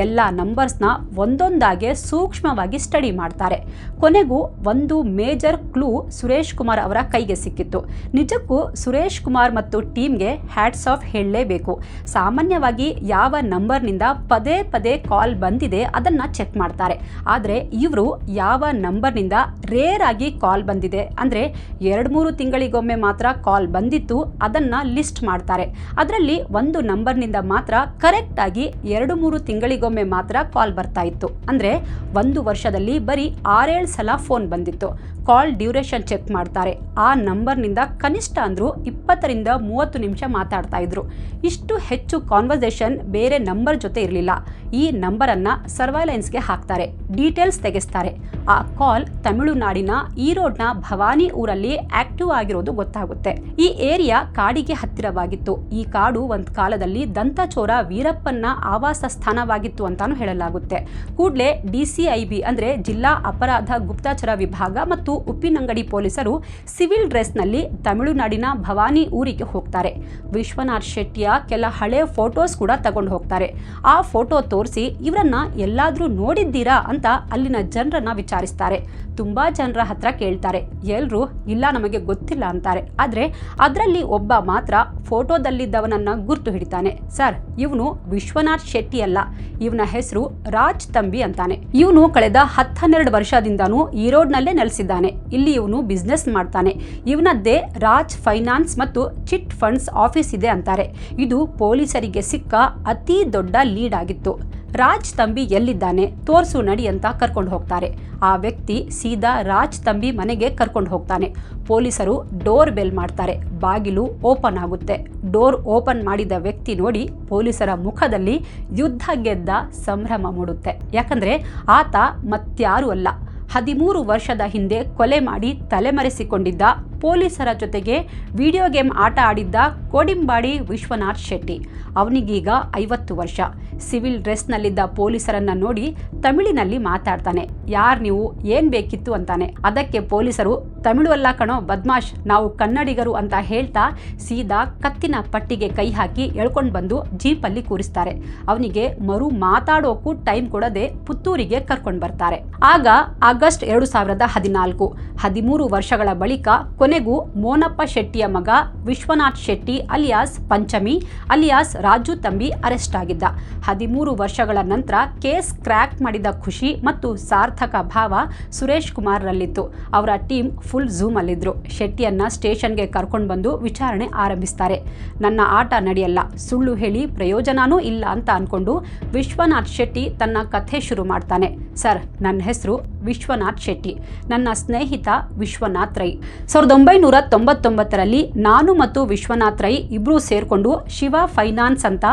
ಎಲ್ಲ ನಂಬರ್ಸ್ನ ಒಂದೊಂದಾಗೆ ಸೂಕ್ಷ್ಮವಾಗಿ ಸ್ಟಡಿ ಮಾಡ್ತಾರೆ. ಕೊನೆಗೂ ಒಂದು ಮೇಜರ್ ಕ್ಲೂ ಸುರೇಶ್ ಕುಮಾರ್ ಅವರ ಕೈಗೆ ಸಿಕ್ಕಿತ್ತು. ನಿಜಕ್ಕೂ ಸುರೇಶ್ ಕುಮಾರ್ ಮತ್ತು ಟೀಮ್ಗೆ ಹ್ಯಾಟ್ಸ್ ಆಫ್ ಹೇಳಲೇಬೇಕು. ಸಾಮಾನ್ಯವಾಗಿ ಯಾವ ನಂಬರ್ನಿಂದ ಪದೇ ಪದೇ ಕಾಲ್ ಬಂದಿದೆ ಅದನ್ನ ಚೆಕ್ ಮಾಡ್ತಾರೆ. ಆದರೆ ಇವರು ಯಾವ ನಂಬರ್ನಿಂದ ರೇರ್ ಆಗಿ ಕಾಲ್ ಬಂದಿದೆ ಅಂದರೆ 2-3 ತಿಂಗಳಿಗೊಮ್ಮೆ ಮಾತ್ರ ಕಾಲ್ ಬಂದಿತ್ತು ಅದನ್ನ ಲಿಸ್ಟ್ ಮಾಡ್ತಾರೆ. ಅದರಲ್ಲಿ ಒಂದು ನಂಬರ್ನಿಂದ ಮಾತ್ರ ಕರೆಕ್ಟ್ ಆಗಿ 2-3 ತಿಂಗಳಿಗೊಮ್ಮೆ ಮಾತ್ರ ಕಾಲ್ ಬರ್ತಾ ಇತ್ತು. ಅಂದರೆ 1 ವರ್ಷದಲ್ಲಿ ಬರೀ 6-7 ಸಲ ಫೋನ್ ಬಂದಿತ್ತು. ಕಾಲ್ ಡ್ಯೂರೇಷನ್ ಚೆಕ್ ಮಾಡ್ತಾರೆ. ಆ ನಂಬರ್ನಿಂದ ಕನಿಷ್ಠ ಅಂದರೂ 20ರಿಂದ 30 ನಿಮಿಷ ಮಾತಾಡ್ತಾ ಇದ್ರು. ಇಷ್ಟು ಹೆಚ್ಚು ಕಾನ್ವರ್ಸೇಷನ್ ಬೇರೆ ನಂಬರ್ ಜೊತೆ ಇರಲಿಲ್ಲ. ಈ ನಂಬರನ್ನು ಸರ್ವೈಲೆನ್ಸ್ಗೆ ಹಾಕ್ತಾರೆ. ಡೀಟೇಲ್ಸ್ ತೆಗೆಸ್ತಾರೆ. ಆ ಕಾಲ್ ತಮಿಳುನಾಡಿನ ಈರೋಡ್ನ ಭವಾನಿ ಊರಲ್ಲಿ ಆಕ್ಟಿವ್ ಆಗಿರೋದು ಗೊತ್ತಾಗುತ್ತೆ. ಈ ಏರಿಯಾ ಕಾಡಿಗೆ ಹತ್ತಿರವಾಗಿತ್ತು. ಈ ಕಾಡು ಒಂದು ಕಾಲದಲ್ಲಿ ದಂತಚೋರ ವೀರಪ್ಪನ ಆವಾಸ ಸ್ಥಾನವಾಗಿತ್ತು ಅಂತಾನು ಹೇಳಲಾಗುತ್ತೆ. ಕೂಡಲೇ DCIB ಅಂದರೆ ಜಿಲ್ಲಾ ಅಪರಾಧ ಗುಪ್ತಚರ ವಿಭಾಗ ಮತ್ತು ಉಪ್ಪಿನಂಗಡಿ ಪೊಲೀಸರು ಸಿವಿಲ್ ಡ್ರೆಸ್ನಲ್ಲಿ ತಮಿಳುನಾಡಿನ ಭವಾನಿ ಊರಿಗೆ ಹೋಗ್ತಾರೆ. ವಿಶ್ವನಾಥ್ ಶೆಟ್ಟಿಯ ಕೆಲ ಹಳೆ ಫೋಟೋಸ್ ಕೂಡ ತಗೊಂಡು ಹೋಗ್ತಾರೆ. ಆ ಫೋಟೋ ತೋರಿಸಿ ಇವರನ್ನ ಎಲ್ಲಾದ್ರೂ ನೋಡಿದ್ದೀರಾ ಅಂತ ಅಲ್ಲಿನ ಜನರನ್ನ ವಿಚಾರಿಸ್ತಾರೆ. ತುಂಬಾ ಜನರ ಹತ್ರ ಕೇಳ್ತಾರೆ. ಎಲ್ಲರೂ ಇಲ್ಲ ನಮಗೆ ಗೊತ್ತಿಲ್ಲ ಅಂತಾರೆ. ಆದರೆ ಅದರಲ್ಲಿ ಒಬ್ಬ ಮಾತ್ರ ಫೋಟೋದಲ್ಲಿದ್ದವನನ್ನ ಗುರ್ತು ಹಿಡಿತಾನೆ. ಸರ್, ಇವನು ವಿಶ್ವನಾಥ್ ಶೆಟ್ಟಿ ಅಲ್ಲ, ಇವನ ಹೆಸರು ರಾಜ್ ತಂಬಿ ಅಂತಾನೆ. ಇವನು ಕಳೆದ 10-12 ವರ್ಷದಿಂದಾನು ಈರೋಡ್ನಲ್ಲೇ ನೆಲೆಸಿದ್ದಾನೆ. ಇಲ್ಲಿ ಇವನು ಬಿಸ್ನೆಸ್ ಮಾಡ್ತಾನೆ. ಇವನದ್ದೇ ರಾಜ್ ಫೈನಾನ್ಸ್ ಮತ್ತು ಚಿಟ್ ಫಂಡ್ಸ್ ಆಫೀಸ್ ಇದೆ ಅಂತಾರೆ. ಇದು ಪೊಲೀಸರಿಗೆ ಸಿಕ್ಕ ಅತಿ ದೊಡ್ಡ ಲೀಡ್ ಆಗಿತ್ತು. ರಾಜ್ ತಂಬಿ ಎಲ್ಲಿದ್ದಾನೆ ತೋರ್ಸು ನಡಿ ಅಂತ ಕರ್ಕೊಂಡು ಹೋಗ್ತಾರೆ. ಆ ವ್ಯಕ್ತಿ ಸೀದಾ ರಾಜ್ ತಂಬಿ ಮನೆಗೆ ಕರ್ಕೊಂಡು ಹೋಗ್ತಾನೆ. ಪೊಲೀಸರು ಡೋರ್ ಬೆಲ್ ಮಾಡ್ತಾರೆ. ಬಾಗಿಲು ಓಪನ್ ಆಗುತ್ತೆ. ಡೋರ್ ಓಪನ್ ಮಾಡಿದ ವ್ಯಕ್ತಿ ನೋಡಿ ಪೊಲೀಸರ ಮುಖದಲ್ಲಿ ಯುದ್ಧ ಗೆದ್ದ ಸಂಭ್ರಮ ಮೂಡುತ್ತೆ. ಯಾಕಂದ್ರೆ ಆತ ಮತ್ಯಾರೂ ಅಲ್ಲ, 13 ವರ್ಷದ ಹಿಂದೆ ಕೊಲೆ ಮಾಡಿ ತಲೆಮರೆಸಿಕೊಂಡಿದ್ದ, ಪೊಲೀಸರ ಜೊತೆಗೆ ವಿಡಿಯೋ ಗೇಮ್ ಆಟ ಆಡಿದ್ದ ಕೋಡಿಂಬಾಡಿ ವಿಶ್ವನಾಥ್ ಶೆಟ್ಟಿ. ಅವನಿಗೀಗ 50 ವರ್ಷ. ಸಿವಿಲ್ ಡ್ರೆಸ್ನಲ್ಲಿದ್ದ ಪೊಲೀಸರನ್ನ ನೋಡಿ ತಮಿಳಿನಲ್ಲಿ ಮಾತಾಡ್ತಾನೆ. ಯಾರ್ ನೀವು, ಏನ್ ಬೇಕಿತ್ತು ಅಂತಾನೆ. ಅದಕ್ಕೆ ಪೊಲೀಸರು ತಮಿಳು ಅಲ್ಲ ಕಣೋ ಬದ್ಮಾಶ್, ನಾವು ಕನ್ನಡಿಗರು ಅಂತ ಹೇಳ್ತಾ ಸೀದಾ ಕತ್ತಿನ ಪಟ್ಟಿಗೆ ಕೈ ಹಾಕಿ ಎಳ್ಕೊಂಡು ಬಂದು ಜೀಪಲ್ಲಿ ಕೂರಿಸ್ತಾರೆ. ಅವನಿಗೆ ಮರು ಮಾತಾಡೋಕ್ಕೂ ಟೈಮ್ ಕೊಡದೆ ಪುತ್ತೂರಿಗೆ ಕರ್ಕೊಂಡು ಬರ್ತಾರೆ. ಆಗ ಆಗಸ್ಟ್ 2014, 13 ವರ್ಷಗಳ ಬಳಿಕ ಕೊನೆಗೂ ಮೋನಪ್ಪ ಶೆಟ್ಟಿಯ ಮಗ Vishwanath Shetty alias Panchami alias Raju Thambi arrest ಆಗಿದ್ದ. 13 ವರ್ಷಗಳ ನಂತರ ಕೇಸ್ ಕ್ರ್ಯಾಕ್ ಮಾಡಿದ ಖುಷಿ ಮತ್ತು ಸಾರ್ಥಕ ಭಾವ ಸುರೇಶ್ ಕುಮಾರ್ರಲ್ಲಿತ್ತು. ಅವರ ಟೀಮ್ ಫುಲ್ ಝೂಮ್ ಅಲ್ಲಿದ್ರು. ಶೆಟ್ಟಿಯನ್ನ ಸ್ಟೇಷನ್ಗೆ ಕರ್ಕೊಂಡು ಬಂದು ವಿಚಾರಣೆ ಆರಂಭಿಸ್ತಾರೆ. ನನ್ನ ಆಟ ನಡೆಯಲ್ಲ, ಸುಳ್ಳು ಹೇಳಿ ಪ್ರಯೋಜನನೂ ಇಲ್ಲ ಅಂತ ಅನ್ಕೊಂಡು ವಿಶ್ವನಾಥ್ ಶೆಟ್ಟಿ ತನ್ನ ಕಥೆ ಶುರು ಮಾಡ್ತಾನೆ. ಸರ್, ನನ್ನ ಹೆಸರು ವಿಶ್ವನಾಥ್ ಶೆಟ್ಟಿ. ನನ್ನ ಸ್ನೇಹಿತ ವಿಶ್ವನಾಥ್ ರೈ. 1999ರಲ್ಲಿ ನಾನು ಮತ್ತು ವಿಶ್ವನಾಥ್ ರೈ ಇಬ್ರು ಸೇರ್ಕೊಂಡು ಶಿವ ಫೈನಾನ್ಸ್ ಅಂತ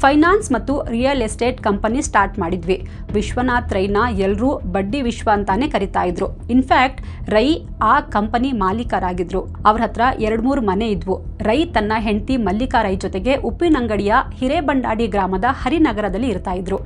ಫೈನಾನ್ಸ್ ಮತ್ತು ರಿಯಲ್ ಎಸ್ಟೇಟ್ ಕಂಪನಿ ಸ್ಟಾರ್ಟ್ ಮಾಡಿದ್ವಿ. ವಿಶ್ವನಾಥ್ ರೈನ ಎಲ್ಲರೂ ಬಡ್ಡಿ ವಿಶ್ವ ಅಂತಾನೆ ಕರಿತಾ ಇದ್ರು. ಇನ್ಫ್ಯಾಕ್ಟ್ ರೈ ಆ ಕಂಪನಿ ಮಾಲೀಕರಾಗಿದ್ರು. ಅವ್ರ ಹತ್ರ 2-3 ಮನೆ ಇದ್ವು. ರೈ ತನ್ನ ಹೆಂಡತಿ ಮಲ್ಲಿಕಾ ರೈ ಜೊತೆಗೆ ಉಪ್ಪಿನಂಗಡಿಯ ಹಿರೇಬಂಡಾಡಿ ಗ್ರಾಮದ ಹರಿನಗರದಲ್ಲಿ ಇರ್ತಾ ಇದ್ರು.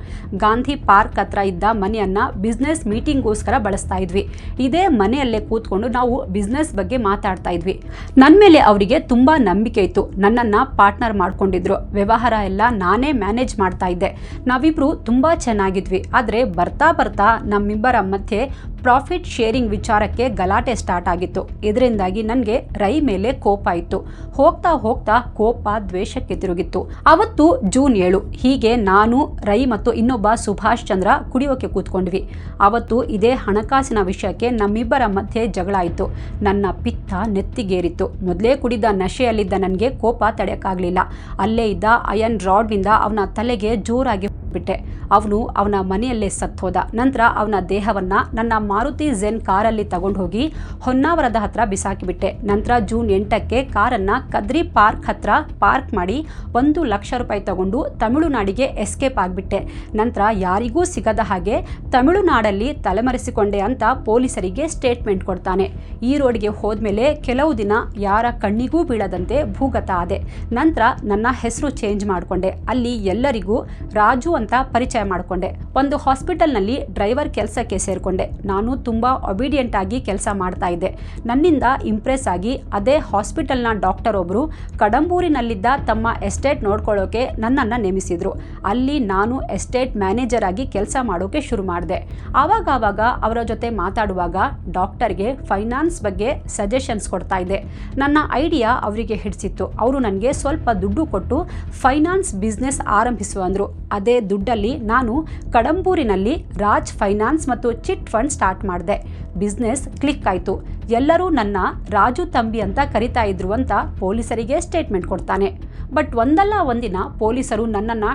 ಗಾಂಧಿ ಪಾರ್ಕ್ ಹತ್ರ ಇದ್ದ ಮನೆಯನ್ನ ಬಿಸ್ನೆಸ್ ಮೀಟಿಂಗ್ಗೋಸ್ಕರ ಬಳಸ್ತಾ ಇದ್ವಿ. ಇದೇ ಮನೆಯಲ್ಲೇ ಕೂತ್ಕೊಂಡು ನಾವು ಬಿಸ್ನೆಸ್ ಬಗ್ಗೆ ಮಾತಾಡ್ತಾ ಇದ್ವಿ. ನನ್ನ ಮೇಲೆ ಅವರಿಗೆ ತುಂಬಾ ನಂಬಿಕೆ ಇತ್ತು. ನನ್ನನ್ನ ಪಾರ್ಟ್ನರ್ ಮಾಡ್ಕೊಂಡಿದ್ರು. ವ್ಯವಹಾರ ಎಲ್ಲ ನಾನೇ ಮ್ಯಾನೇಜ್ ಮಾಡ್ತಾ ಇದ್ದೆ. ನಾವಿಬ್ರು ತುಂಬಾ ಚೆನ್ನಾಗಿದ್ವಿ. ಆದ್ರೆ ಬರ್ತಾ ಬರ್ತಾ ನಮ್ಮಿಬ್ಬರ ಮಧ್ಯೆ ಪ್ರಾಫಿಟ್ ಶೇರಿಂಗ್ ವಿಚಾರಕ್ಕೆ ಗಲಾಟೆ ಸ್ಟಾರ್ಟ್ ಆಗಿತ್ತು. ಇದರಿಂದಾಗಿ ನನಗೆ ರೈ ಮೇಲೆ ಕೋಪ ಇತ್ತು. ಹೋಗ್ತಾ ಹೋಗ್ತಾ ಕೋಪ ದ್ವೇಷಕ್ಕೆ ತಿರುಗಿತ್ತು. ಅವತ್ತು ಜೂನ್ 7. ಹೀಗೆ ನಾನು, ರೈ ಮತ್ತು ಇನ್ನೊಬ್ಬ ಸುಭಾಷ್ ಚಂದ್ರ ಕುಡಿಯೋಕೆ ಕೂತ್ಕೊಂಡ್ವಿ. ಅವತ್ತು ಇದೇ ಹಣಕಾಸಿನ ವಿಷಯಕ್ಕೆ ನಮ್ಮಿಬ್ಬರ ಮಧ್ಯೆ ಜಗಳ ಆಯಿತು. ನನ್ನ ಪಿತ್ತ ನೆತ್ತಿಗೇರಿತ್ತು. ಮೊದಲೇ ಕುಡಿದ ನಶೆಯಲ್ಲಿದ್ದ ನನಗೆ ಕೋಪ ತಡೆಯಕ್ಕಾಗಲಿಲ್ಲ. ಅಲ್ಲೇ ಇದ್ದ ಅಯನ್ ರಾಡ್ನಿಂದ ಅವನ ತಲೆಗೆ ಜೋರಾಗಿ ಬಿಟ್ಟೆ. ಅವನು ಅವನ ಮನೆಯಲ್ಲೇ ಸತ್ತೋದ. ನಂತರ ಅವನ ದೇಹವನ್ನು ನನ್ನ ಮಾರುತಿ ಝೆನ್ ಕಾರಲ್ಲಿ ತಗೊಂಡು ಹೋಗಿ ಹೊನ್ನಾವರದ ಹತ್ರ ಬಿಸಾಕಿಬಿಟ್ಟೆ. ನಂತರ ಜೂನ್ 8ಕ್ಕೆ ಕಾರನ್ನು ಕದ್ರಿ ಪಾರ್ಕ್ ಹತ್ರ ಪಾರ್ಕ್ ಮಾಡಿ 1 ಲಕ್ಷ ರೂಪಾಯಿ ತಗೊಂಡು ತಮಿಳುನಾಡಿಗೆ ಎಸ್ಕೇಪ್ ಆಗಿಬಿಟ್ಟೆ. ನಂತರ ಯಾರಿಗೂ ಸಿಗದ ಹಾಗೆ ತಮಿಳುನಾಡಲ್ಲಿ ತಲೆಮರೆಸಿಕೊಂಡೆ ಅಂತ ಪೊಲೀಸರಿಗೆ ಸ್ಟೇಟ್ಮೆಂಟ್ ಕೊಡ್ತಾನೆ. ಈ ರೋಡ್ಗೆ ಹೋದ್ಮೇಲೆ ಕೆಲವು ದಿನ ಯಾರ ಕಣ್ಣಿಗೂ ಬೀಳದಂತೆ ಭೂಗತ ಆದೆ. ನಂತರ ನನ್ನ ಹೆಸರು ಚೇಂಜ್ ಮಾಡಿಕೊಂಡೆ. ಅಲ್ಲಿ ಎಲ್ಲರಿಗೂ ರಾಜು ಅಂತ ಪರಿಚಯ ಮಾಡಿಕೊಂಡೆ. ಒಂದು ಹಾಸ್ಪಿಟಲ್ನಲ್ಲಿ ಡ್ರೈವರ್ ಕೆಲಸಕ್ಕೆ ಸೇರಿಕೊಂಡೆ. ನಾನು ತುಂಬ ಒಬಿಡಿಯಂಟ್ ಆಗಿ ಕೆಲಸ ಮಾಡ್ತಾ ಇದ್ದೆ. ನನ್ನಿಂದ ಇಂಪ್ರೆಸ್ ಆಗಿ ಅದೇ ಹಾಸ್ಪಿಟಲ್ನ ಡಾಕ್ಟರ್ ಒಬ್ಬರು ಕಡಂಬೂರಿನಲ್ಲಿದ್ದ ತಮ್ಮ ಎಸ್ಟೇಟ್ ನೋಡ್ಕೊಳ್ಳೋಕೆ ನನ್ನನ್ನು ನೇಮಿಸಿದ್ರು. ಅಲ್ಲಿ ನಾನು ಎಸ್ಟೇಟ್ ಮ್ಯಾನೇಜರ್ ಆಗಿ ಕೆಲಸ ಮಾಡೋಕೆ ಶುರು ಮಾಡಿದೆ. ಆವಾಗ ಅವರ ಜೊತೆ ಮಾತಾಡುವಾಗ ಡಾಕ್ಟರ್ಗೆ ಫೈನಾನ್ಸ್ ಬಗ್ಗೆ ಸಜೆಷನ್ಸ್ ಕೊಡ್ತಾ ಇದ್ದೆ. ನನ್ನ ಐಡಿಯಾ ಅವರಿಗೆ ಹಿಡಿಸಿತ್ತು. ಅವರು ನನಗೆ ಸ್ವಲ್ಪ ದುಡ್ಡು ಕೊಟ್ಟು ಫೈನಾನ್ಸ್ ಬಿಸ್ನೆಸ್ ಆರಂಭಿಸುವ ಅಂದರು. ಅದೇ ದುಡ್ಡಲ್ಲಿ ನಾನು ಕಡಂಬೂರಿನಲ್ಲಿ ರಾಜ್ ಫೈನಾನ್ಸ್ ಮತ್ತು ಚಿಟ್ ಫಂಡ್ ಸ್ಟಾರ್ಟ್ ಮಾಡಿದೆ. ಬಿಸ್ನೆಸ್ ಕ್ಲಿಕ್ ಆಯಿತು. ಎಲ್ಲರೂ ನನ್ನ ರಾಜು ತಂಬಿ ಅಂತ ಕರಿತಾ ಇದ್ರು ಅಂತ ಪೊಲೀಸರಿಗೆ ಸ್ಟೇಟ್ಮೆಂಟ್ ಕೊಡ್ತಾನೆ. ಬಟ್ ಒಂದಲ್ಲ ಒಂದಿನ ಪೊಲೀಸರು ನನ್ನನ್ನು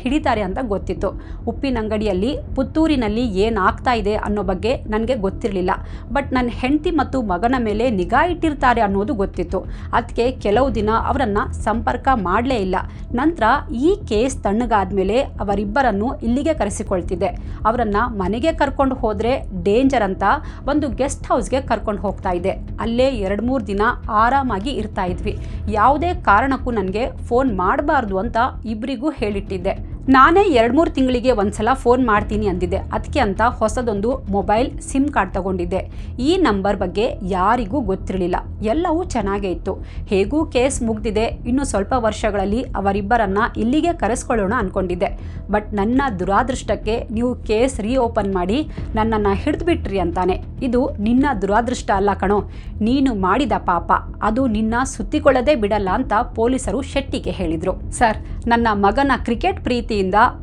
ಹಿಡಿತಾರೆ ಅಂತ ಗೊತ್ತಿತ್ತು. ಉಪ್ಪಿನಂಗಡಿಯಲ್ಲಿ ಪುತ್ತೂರಿನಲ್ಲಿ ಏನಾಗ್ತಾ ಇದೆ ಅನ್ನೋ ಬಗ್ಗೆ ನನಗೆ ಗೊತ್ತಿರಲಿಲ್ಲ. ಬಟ್ ನನ್ನ ಹೆಂಡತಿ ಮತ್ತು ಮಗನ ಮೇಲೆ ನಿಗಾ ಇಟ್ಟಿರ್ತಾರೆ ಅನ್ನೋದು ಗೊತ್ತಿತ್ತು. ಅದಕ್ಕೆ ಕೆಲವು ದಿನ ಅವರನ್ನು ಸಂಪರ್ಕ ಮಾಡಲೇ ಇಲ್ಲ. ನಂತರ ಈ ಕೇಸ್ ತಣ್ಣಗಾದ್ಮೇಲೆ ಅವರಿಬ್ಬರನ್ನು ಇಲ್ಲಿಗೆ ಕರೆಸಿಕೊಳ್ತಿದ್ದೆ. ಅವರನ್ನು ಮನೆಗೆ ಕರ್ಕೊಂಡು ಹೋದರೆ ಡೇಂಜರ್ ಅಂತ ಒಂದು ಗೆಸ್ಟ್ ಹೌಸ್ಗೆ ಕರ್ಕೊಂಡು ಹೋಗ್ತಾ ಇದ್ದೆ. ಅಲ್ಲೇ 2-3 ದಿನ ಆರಾಮಾಗಿ ಇರ್ತಾ ಇದ್ವಿ. ಯಾವುದೇ ಕಾರಣಕ್ಕೂ ನನಗೆ ಫೋನ್ ಮಾಡಬಾರ್ದು ಅಂತ ಇಬ್ಬರಿಗೂ ಹೇಳಿಟ್ಟಿದ್ದೆ. ನಾನೇ 2-3 ತಿಂಗಳಿಗೆ ಒಂದ್ಸಲ ಫೋನ್ ಮಾಡ್ತೀನಿ ಅಂದಿದ್ದೆ. ಅದಕ್ಕೆ ಅಂತ ಹೊಸದೊಂದು ಮೊಬೈಲ್ ಸಿಮ್ ಕಾರ್ಡ್ ತಗೊಂಡಿದ್ದೆ. ಈ ನಂಬರ್ ಬಗ್ಗೆ ಯಾರಿಗೂ ಗೊತ್ತಿರಲಿಲ್ಲ. ಎಲ್ಲವೂ ಚೆನ್ನಾಗೇ ಇತ್ತು. ಹೇಗೂ ಕೇಸ್ ಮುಗ್ದಿದೆ, ಇನ್ನು ಸ್ವಲ್ಪ ವರ್ಷಗಳಲ್ಲಿ ಅವರಿಬ್ಬರನ್ನ ಇಲ್ಲಿಗೆ ಕರೆಸ್ಕೊಳ್ಳೋಣ ಅಂದ್ಕೊಂಡಿದ್ದೆ. ಬಟ್ ನನ್ನ ದುರಾದೃಷ್ಟಕ್ಕೆ ನೀವು ಕೇಸ್ ರೀಓಪನ್ ಮಾಡಿ ನನ್ನನ್ನು ಹಿಡಿದುಬಿಟ್ರಿ ಅಂತಾನೆ. ಇದು ನಿನ್ನ ದುರಾದೃಷ್ಟ ಅಲ್ಲ ಕಣೋ, ನೀನು ಮಾಡಿದ ಪಾಪ. ಅದು ನಿನ್ನ ಸುತ್ತಿಕೊಳ್ಳದೆ ಬಿಡಲ್ಲ ಅಂತ ಪೊಲೀಸರು ಶೆಟ್ಟಿಗೆ ಹೇಳಿದರು. ಸರ್, ನನ್ನ ಮಗನ ಕ್ರಿಕೆಟ್ ಪ್ರೀತಿ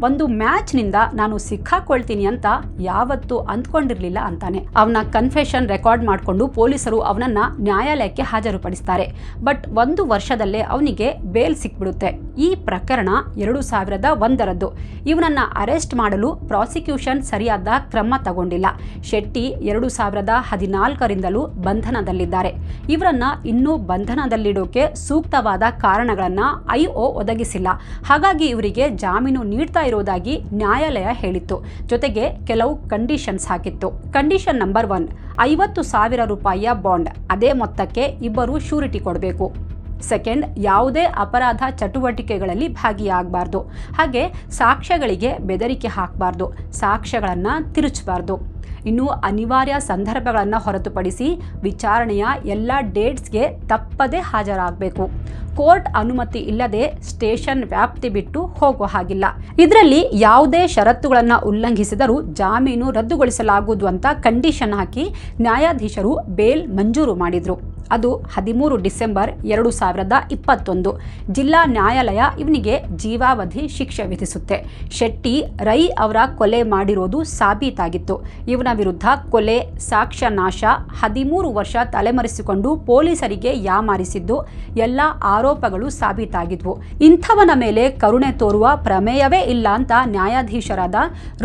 ಒಂದು ಮ್ಯಾಚ್ನಿಂದ ನಾನು ಸಿಕ್ಕಾಕೊಳ್ತೀನಿ ಅಂತ ಯಾವತ್ತೂ ಅಂದ್ಕೊಂಡಿರಲಿಲ್ಲ ಅಂತಾನೆ. ಅವನ ಕನ್ಫೆಷನ್ ರೆಕಾರ್ಡ್ ಮಾಡಿಕೊಂಡು ಪೊಲೀಸರು ಅವನನ್ನ ನ್ಯಾಯಾಲಯಕ್ಕೆ ಹಾಜರುಪಡಿಸ್ತಾರೆ. ಬಟ್ 1 ವರ್ಷದಲ್ಲೇ ಅವನಿಗೆ ಬೇಲ್ ಸಿಕ್ಬಿಡುತ್ತೆ. ಈ ಪ್ರಕರಣ 2001ರದ್ದು. ಇವನನ್ನ ಅರೆಸ್ಟ್ ಮಾಡಲು ಪ್ರಾಸಿಕ್ಯೂಷನ್ ಸರಿಯಾದ ಕ್ರಮ ತಗೊಂಡಿಲ್ಲ. ಶೆಟ್ಟಿ 2014ರಿಂದಲೂ ಬಂಧನದಲ್ಲಿದ್ದಾರೆ. ಇವರನ್ನ ಇನ್ನೂ ಬಂಧನದಲ್ಲಿಡೋಕೆ ಸೂಕ್ತವಾದ ಕಾರಣಗಳನ್ನ ಐಒ ಒದಗಿಸಿಲ್ಲ. ಹಾಗಾಗಿ ಇವರಿಗೆ ಜಾಮೀನು ನೀಡ್ತಾ ಇರೋದಾಗಿ ನ್ಯಾಯಾಲಯ ಹೇಳಿತ್ತು. ಜೊತೆಗೆ ಕೆಲವು ಕಂಡೀಷನ್ಸ್ ಹಾಕಿತ್ತು. ಕಂಡೀಷನ್ ನಂಬರ್ 1, 50,000 ರೂಪಾಯಿಯ ಬಾಂಡ್. ಅದೇ ಮೊತ್ತಕ್ಕೆ ಇಬ್ಬರು ಶ್ಯೂರಿಟಿ ಕೊಡಬೇಕು. ಸೆಕೆಂಡ್, ಯಾವುದೇ ಅಪರಾಧ ಚಟುವಟಿಕೆಗಳಲ್ಲಿ ಭಾಗಿಯಾಗಬಾರ್ದು. ಹಾಗೆ ಸಾಕ್ಷ್ಯಗಳಿಗೆ ಬೆದರಿಕೆ ಹಾಕಬಾರ್ದು. ಸಾಕ್ಷ್ಯಗಳನ್ನು ತಿರುಚಬಾರ್ದು. ಇನ್ನು ಅನಿವಾರ್ಯ ಸಂದರ್ಭಗಳನ್ನು ಹೊರತುಪಡಿಸಿ ವಿಚಾರಣೆಯ ಎಲ್ಲ ಡೇಟ್ಸ್ಗೆ ತಪ್ಪದೇ ಹಾಜರಾಗಬೇಕು. ಕೋರ್ಟ್ ಅನುಮತಿ ಇಲ್ಲದೆ ಸ್ಟೇಷನ್ ವ್ಯಾಪ್ತಿ ಬಿಟ್ಟು ಹೋಗೋ ಹಾಗಿಲ್ಲ. ಇದರಲ್ಲಿ ಯಾವುದೇ ಷರತ್ತುಗಳನ್ನು ಉಲ್ಲಂಘಿಸಿದರೂ ಜಾಮೀನು ರದ್ದುಗೊಳಿಸಲಾಗುವುದು ಅಂತ ಕಂಡೀಷನ್ ಹಾಕಿ ನ್ಯಾಯಾಧೀಶರು ಬೇಲ್ ಮಂಜೂರು ಮಾಡಿದರು. ಅದು 13 ಡಿಸೆಂಬರ್ 2021. ಜಿಲ್ಲಾ ನ್ಯಾಯಾಲಯ ಇವನಿಗೆ ಜೀವಾವಧಿ ಶಿಕ್ಷೆ ವಿಧಿಸುತ್ತೆ. ಶೆಟ್ಟಿ ರೈ ಅವರ ಕೊಲೆ ಮಾಡಿರೋದು ಸಾಬೀತಾಗಿತ್ತು. ಇವನ ವಿರುದ್ಧ ಕೊಲೆ, ಸಾಕ್ಷ್ಯ ನಾಶ, 13 ವರ್ಷ ತಲೆಮರೆಸಿಕೊಂಡು ಪೊಲೀಸರಿಗೆ ಯಾಮಾರಿಸಿದ್ದು ಎಲ್ಲ ಆರೋಪಗಳು ಸಾಬೀತಾಗಿದ್ವು. ಇಂಥವನ ಮೇಲೆ ಕರುಣೆ ತೋರುವ ಪ್ರಮೇಯವೇ ಇಲ್ಲ ಅಂತ ನ್ಯಾಯಾಧೀಶರಾದ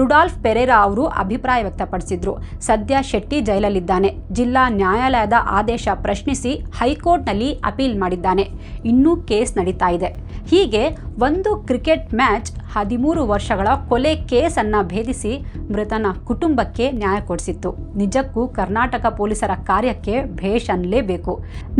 ರುಡಾಲ್ಫ್ ಪೆರೇರಾ ಅವರು ಅಭಿಪ್ರಾಯ ವ್ಯಕ್ತಪಡಿಸಿದ್ರು. ಸದ್ಯ ಶೆಟ್ಟಿ ಜೈಲಲ್ಲಿದ್ದಾನೆ. ಜಿಲ್ಲಾ ನ್ಯಾಯಾಲಯದ ಆದೇಶ ಪ್ರಶ್ನಿಸಿ ಹೈಕೋರ್ಟ್ನಲ್ಲಿ ಅಪೀಲ್ ಮಾಡಿದ್ದಾನೆ. ಇನ್ನೂ ಕೇಸ್ ನಡೀತಾ ಇದೆ. ಹೀಗೆ ಒಂದು ಕ್ರಿಕೆಟ್ ಮ್ಯಾಚ್ 13 ವರ್ಷಗಳ ಕೊಲೆ ಕೇಸನ್ನು ಭೇದಿಸಿ ಮೃತನ ಕುಟುಂಬಕ್ಕೆ ನ್ಯಾಯ ಕೊಡಿಸಿತ್ತು. ನಿಜಕ್ಕೂ ಕರ್ನಾಟಕ ಪೊಲೀಸರ ಕಾರ್ಯಕ್ಕೆ ಭೇಷ್ ಅನ್ನಲೇಬೇಕು.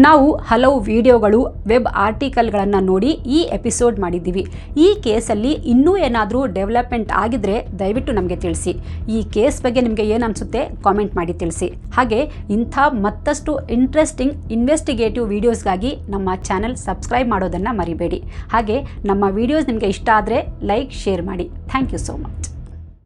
ನಾವು ಹಲವು ವಿಡಿಯೋಗಳು, ವೆಬ್ ಆರ್ಟಿಕಲ್ಗಳನ್ನು ನೋಡಿ ಈ ಎಪಿಸೋಡ್ ಮಾಡಿದ್ದೀವಿ. ಈ ಕೇಸಲ್ಲಿ ಇನ್ನೂ ಏನಾದರೂ ಡೆವಲಪ್ಮೆಂಟ್ ಆಗಿದ್ರೆ ದಯವಿಟ್ಟು ನಮಗೆ ತಿಳಿಸಿ. ಈ ಕೇಸ್ ಬಗ್ಗೆ ನಿಮಗೆ ಏನು ಅನಿಸುತ್ತೆ ಕಾಮೆಂಟ್ ಮಾಡಿ ತಿಳಿಸಿ. ಹಾಗೆ ಇಂಥ ಮತ್ತಷ್ಟು ಇಂಟ್ರೆಸ್ಟಿಂಗ್ ಇನ್ವೆಸ್ಟಿಗೇಟಿವ್ ವಿಡಿಯೋಸ್ಗಾಗಿ ನಮ್ಮ ಚಾನೆಲ್ ಸಬ್ಸ್ಕ್ರೈಬ್ ಮಾಡೋದನ್ನು ಮರಿಬೇಡಿ. ಹಾಗೆ ನಮ್ಮ ವಿಡಿಯೋಸ್ ನಿಮಗೆ ಇಷ್ಟ ಆದರೆ ಲೈಕ್, ಶೇರ್ ಮಾಡಿ. Thank you so much.